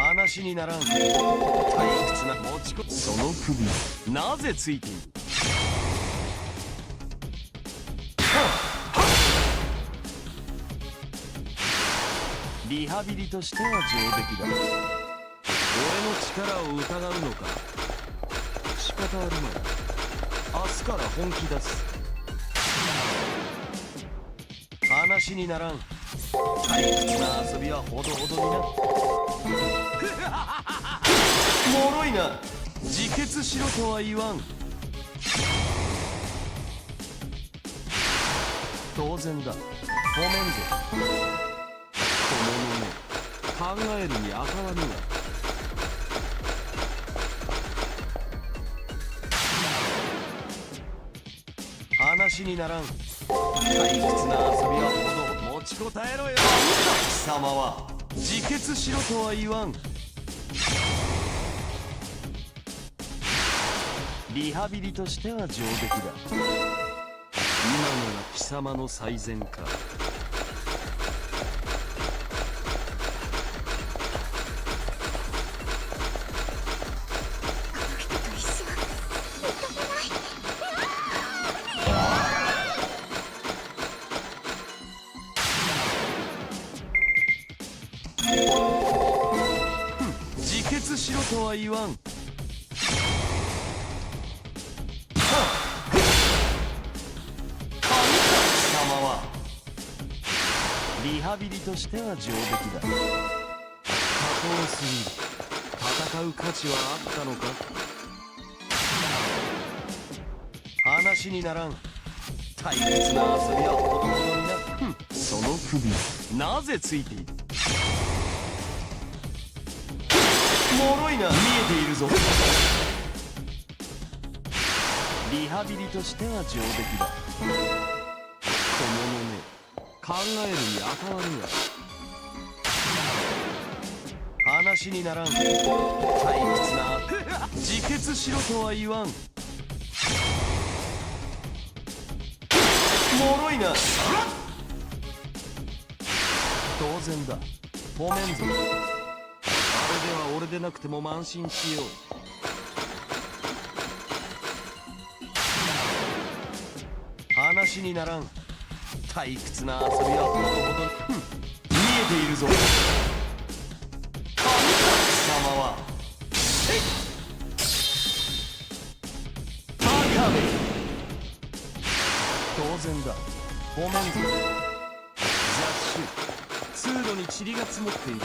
話にならん。退屈な持ちこその首なぜついている？リハビリとしては上出来だ。俺の力を疑うのか。仕方あるまい。明日から本気出す。話話にならん。退屈な遊びはほどほどにな。もろいな。自決しろとは言わん。当然だ。ごめんぞ。この目考えるにあかわぬわ。話にならん。退屈な遊びはほど持ちこたえろよ。貴様は自決しろとは言わん。リハビリとしては上出来だ。今のが貴様の最善か。自決しろとは言わん。リハビリとしては上出来だ。多忙すぎる。戦う価値はあったのか。話にならん。退屈な遊びはほどほどにな。その首なぜついている。もろいな。見えているぞ。リハビリとしては上出来だ。この目考えるにあかわぬわ。話にならん。退屈な。自決しろとは言わん。もろいな。当然だ。ごめんぞ。あれでは俺でなくても慢心しよう。話にならん。退屈な遊びはほどほど。見えているぞ。貴様はバカめ。当然だ。ごめんぞ。雑種。通路に塵が積もっている。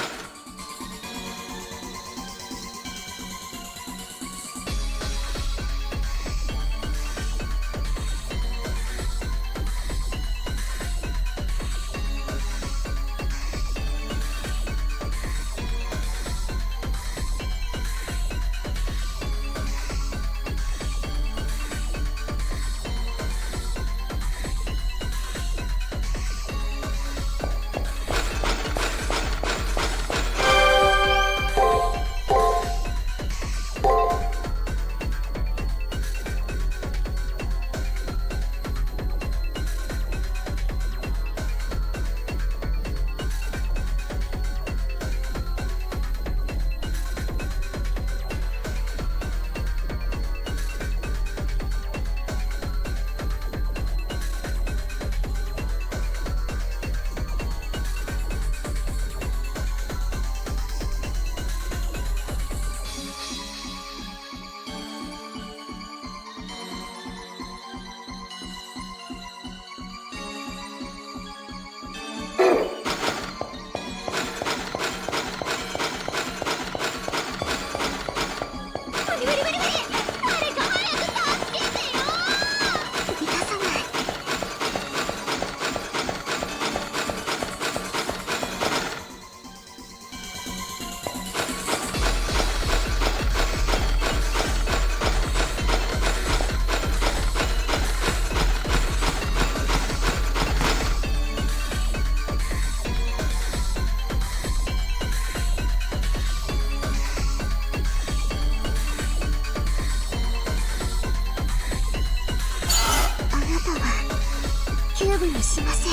しません。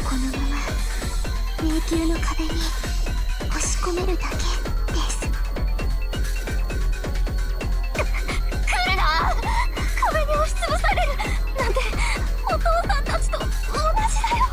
このまま迷宮の壁に押し込めるだけです。来るな。壁に押しつぶされるなんてお父さんたちと同じだよ。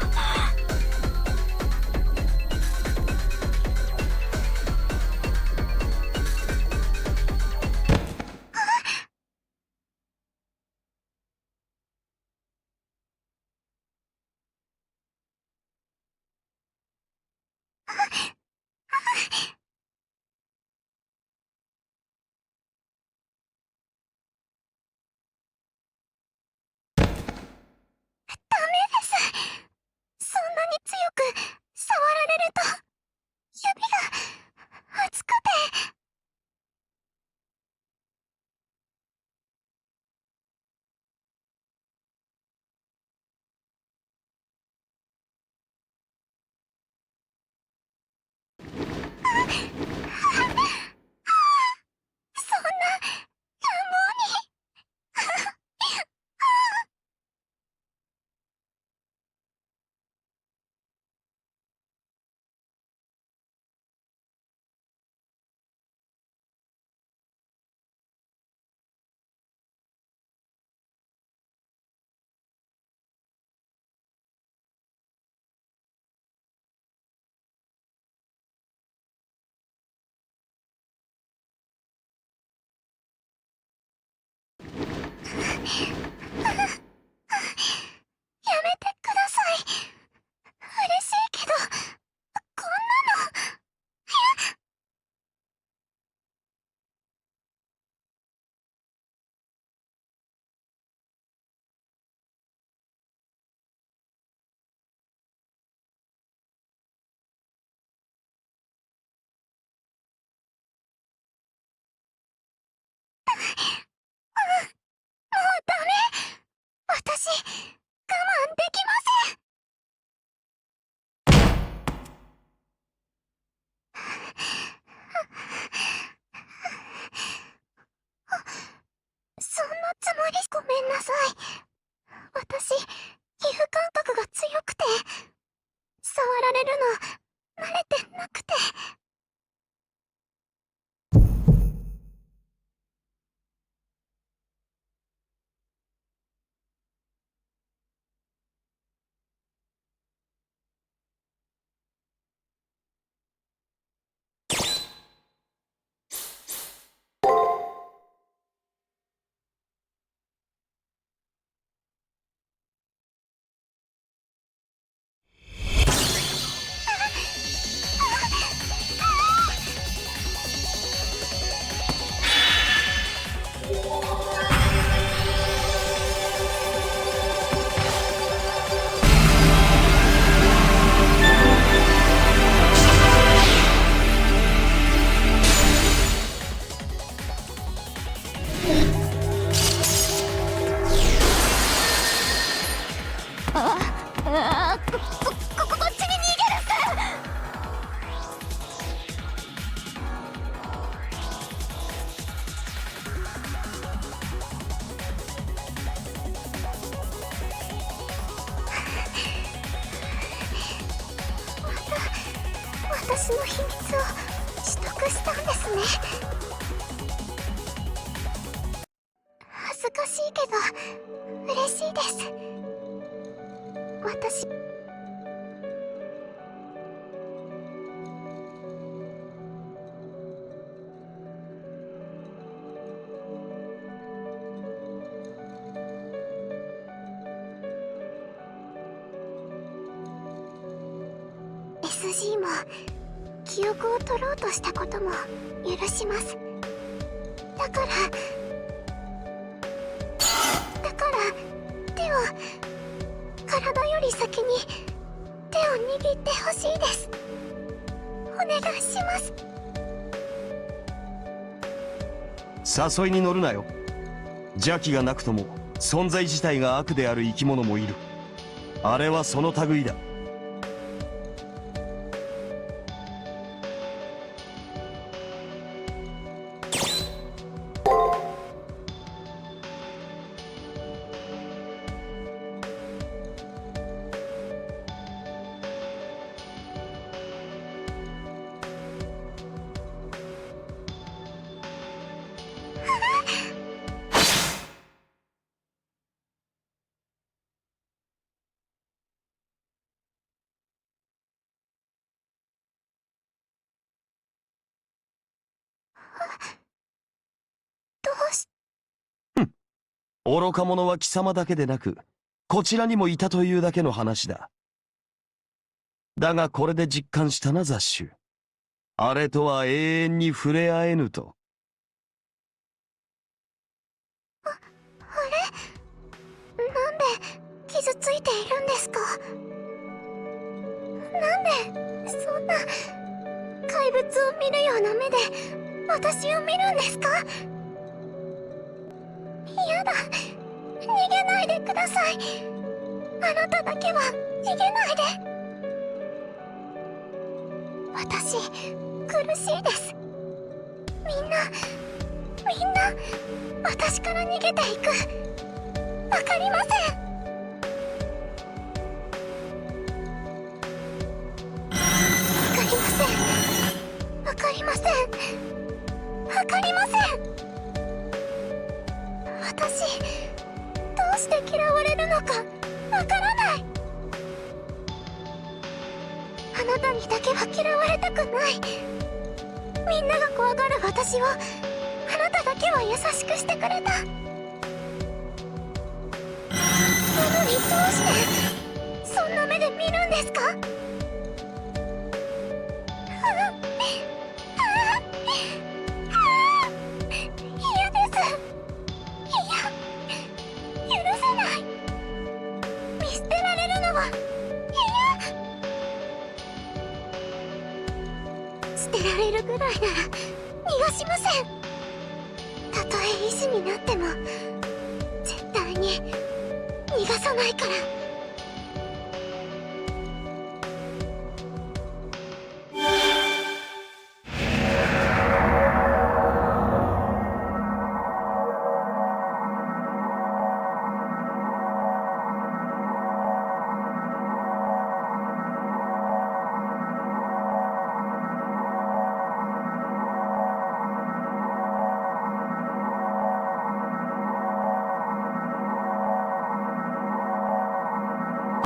私の秘密を取得したんですね。恥ずかしいけど嬉しいです。私SG も記憶を取ろうとしたことも許します。だから手を体より先に手を握ってほしいです。お願いします。誘いに乗るなよ。邪気がなくとも存在自体が悪である生き物もいる。あれはその類だ。どうし愚か者は貴様だけでなく、こちらにもいたというだけの話だ。だがこれで実感したな、雑種。あれとは永遠に触れ合えぬと。あれなんで傷ついているんですか？なんでそんな怪物を見るような目で私を見るんですか？嫌だ、逃げないでください。あなただけは逃げないで。私苦しいです。みんな私から逃げていく。わかりません。わかりません。私どうして嫌われるのかわからない。あなたにだけは嫌われたくない。みんなが怖がる私をあなただけは優しくしてくれた。なのにどうしてそんな目で見るんですか？嫌です。許せない。見捨てられるのは嫌。捨てられるぐらいなら逃がしません。たとえ医師になっても絶対に逃がさないから。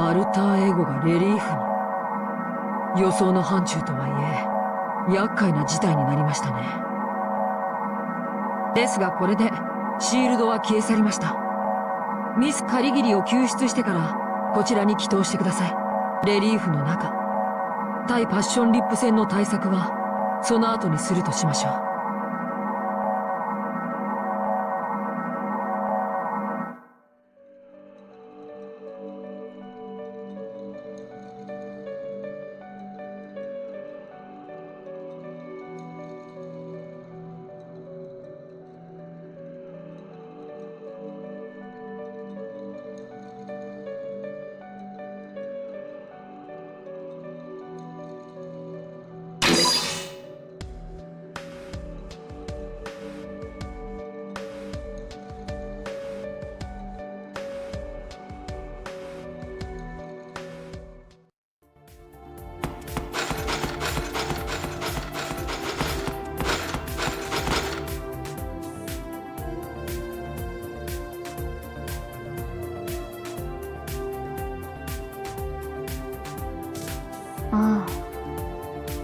アルターエゴがレリーフに。予想の範疇とはいえ厄介な事態になりましたね。ですがこれでシールドは消え去りました。ミスカリギリを救出してからこちらに帰投してください。レリーフの中、対パッションリップ戦の対策はその後にするとしましょう。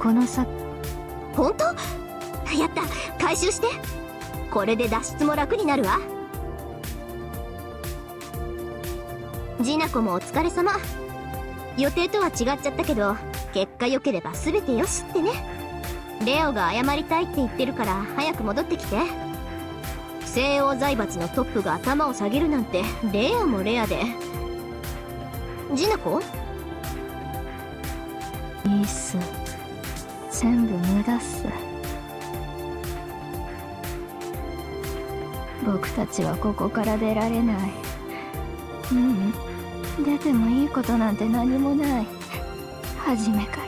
このさ本当？やった、回収して。これで脱出も楽になるわ。ジナコもお疲れ様。予定とは違っちゃったけど結果良ければ全てよしってね。レオが謝りたいって言ってるから早く戻ってきて。西欧財閥のトップが頭を下げるなんてレアもレアで。ジナコ？いいっす、全部無駄っす。僕たちはここから出られない。出てもいいことなんて何もない。初めか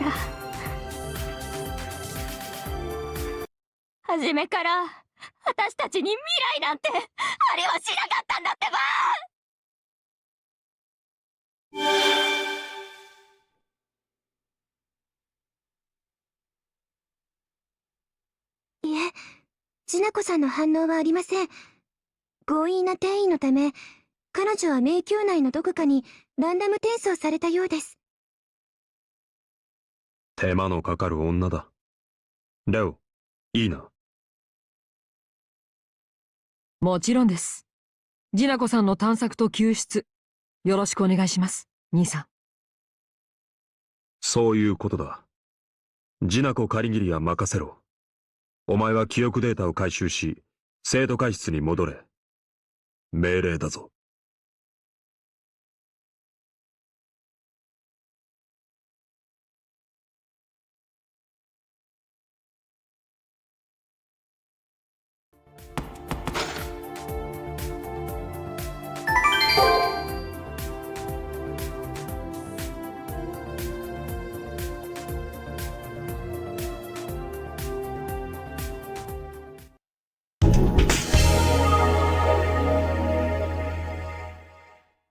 ら私たちに未来なんてありはしなかったんだってば。いえ、ジナコさんの反応はありません。強引な転移のため、彼女は迷宮内のどこかにランダム転送されたようです。手間のかかる女だ。レオ、いいな。もちろんです。ジナコさんの探索と救出、よろしくお願いします、兄さん。そういうことだ。ジナコ・カリギリは任せろ。お前は記憶データを回収し、生徒会室に戻れ。命令だぞ。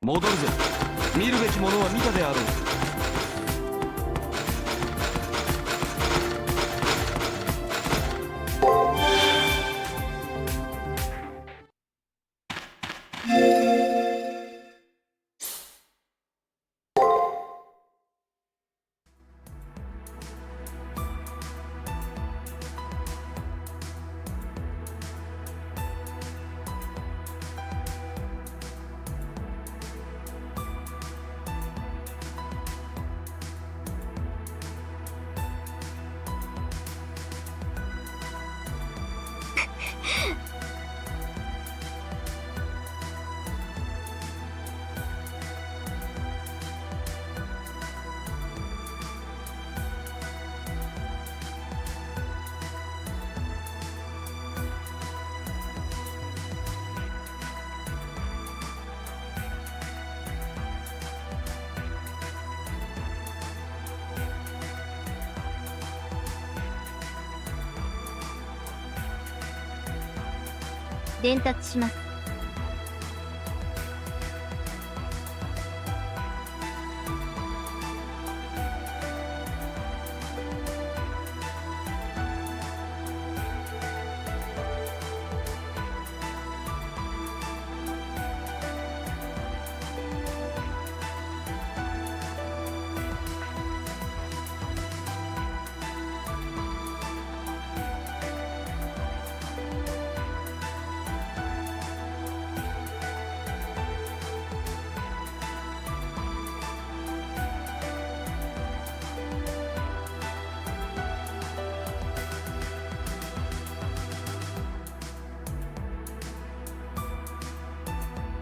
戻るぜ。見るべきものは見たであろう。伝達します。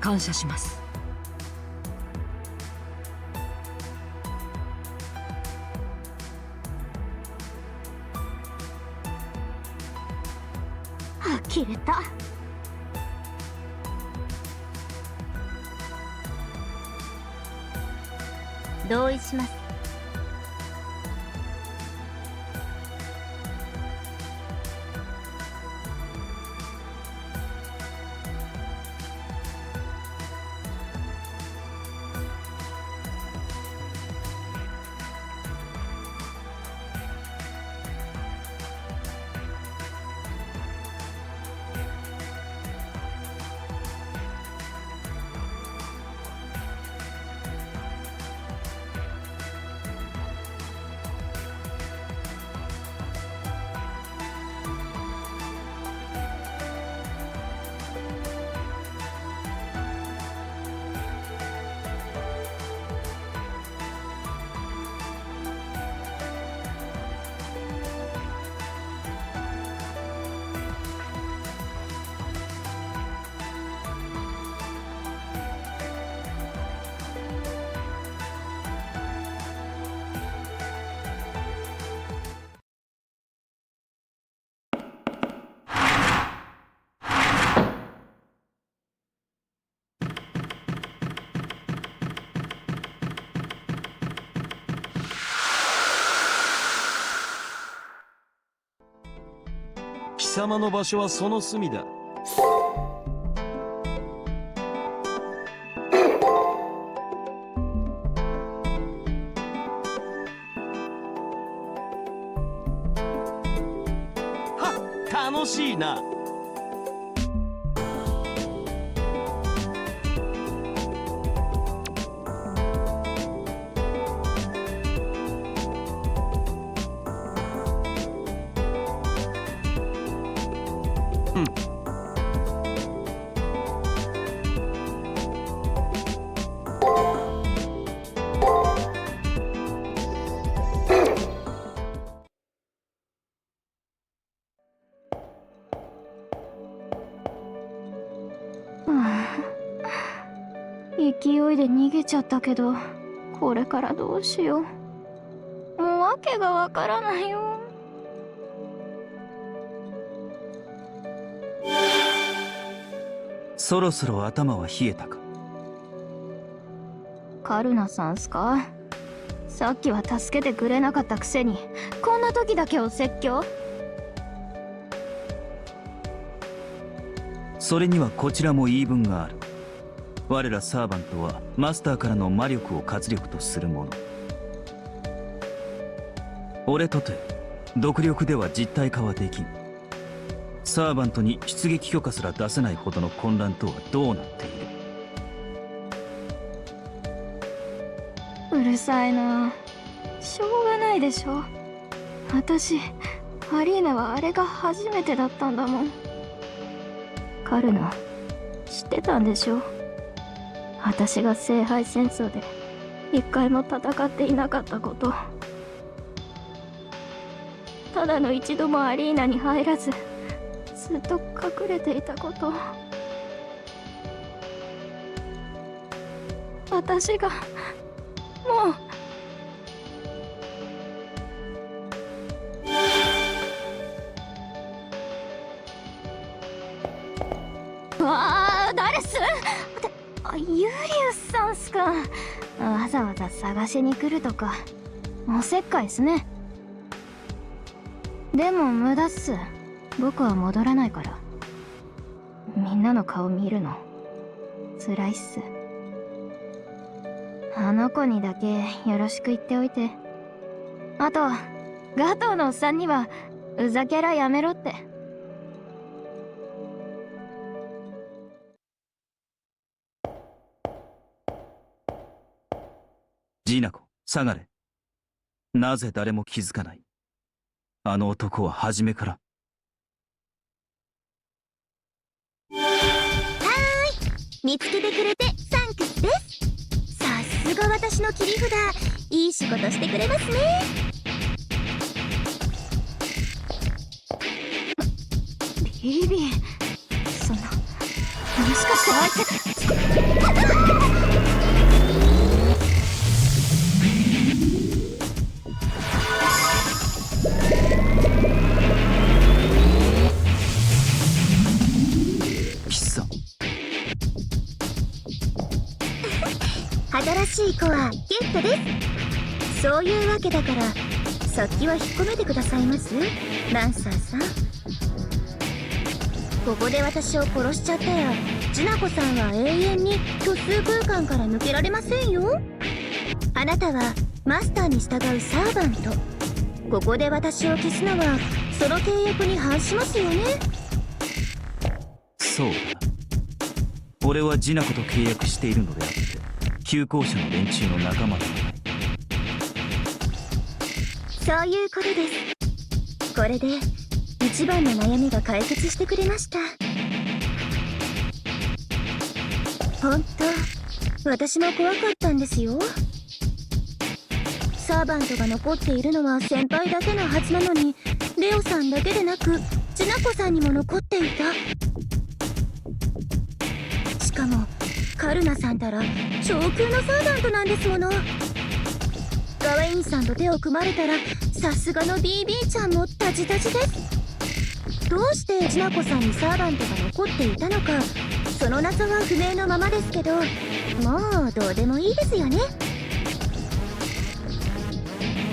感謝します。呆れた。同意します。貴様の場所はその隅だ。楽しいな。勢いで逃げちゃったけど、これからどうしよう。もう訳がわからないよ。そろそろ頭は冷えたか。カルナさんすか？さっきは助けてくれなかったくせに、こんな時だけお説教？それにはこちらも言い分がある。我らサーバントはマスターからの魔力を活力とするもの。俺とて独力では実体化はできん。サーバントに出撃許可すら出せないほどの混乱とはどうなっている。うるさいな。しょうがないでしょ。私、アリーナはあれが初めてだったんだもん。カルナ、知ってたんでしょ？私が聖杯戦争で一回も戦っていなかったこと。ただの一度もアリーナに入らず、ずっと隠れていたこと。私がもう。わあ、誰っす？ユリウスさんすか。わざわざ探しに来るとか、おせっかいっすね。でも無駄っす。僕は戻らないから。みんなの顔見るの辛いっす。あの子にだけよろしく言っておいて。あとガトーのおっさんにはうざキャラやめろって。ジーナコ、下がれ。なぜ誰も気づかない。あの男は初めから。見つけてくれてサンクスです。さすが私の切り札、いい仕事してくれますね。ビビ、そんな、もしかしてあいつ。新しい子はゲットです。そういうわけだから、さっきは引っ込めてくださいますランサーさん。ここで私を殺しちゃったら、ジナコさんは永遠に虚数空間から抜けられませんよ。あなたはマスターに従うサーバント。ここで私を消すのはその契約に反しますよね。そうだ。俺はジナコと契約しているのであって、旧校舎の連中の仲間ではない。そういうことです。これで一番の悩みが解決してくれました。本当、私も怖かったんですよ。サーバントが残っているのは先輩だけのはずなのに、レオさんだけでなくジナコさんにも残っていた。しかもカルナさんたら超級のサーバントなんですもの。ガワインさんと手を組まれたら、さすがの BB ちゃんもタジタジです。どうしてジナコさんにサーバントが残っていたのか、その謎は不明のままですけど、もうどうでもいいですよね。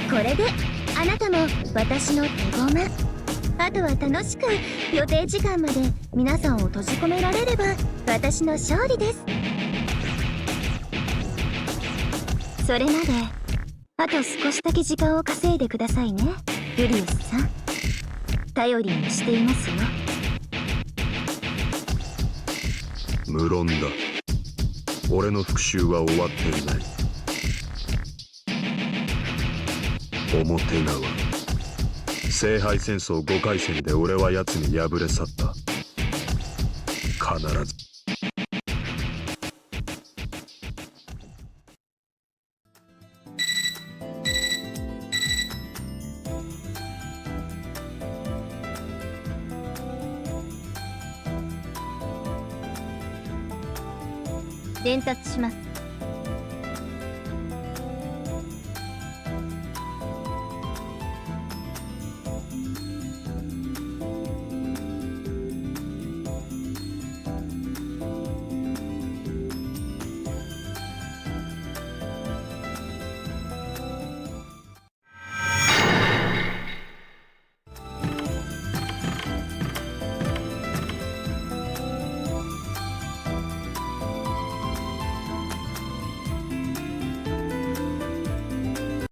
これであなたも私の手駒。あとは楽しく予定時間まで皆さんを閉じ込められれば私の勝利です。それまであと少しだけ時間を稼いでくださいね、ユリウスさん。頼りにしていますよ。無論だ。俺の復讐は終わっていない。表側聖杯戦争5回戦で俺は奴に敗れ去った。必ず伝達します。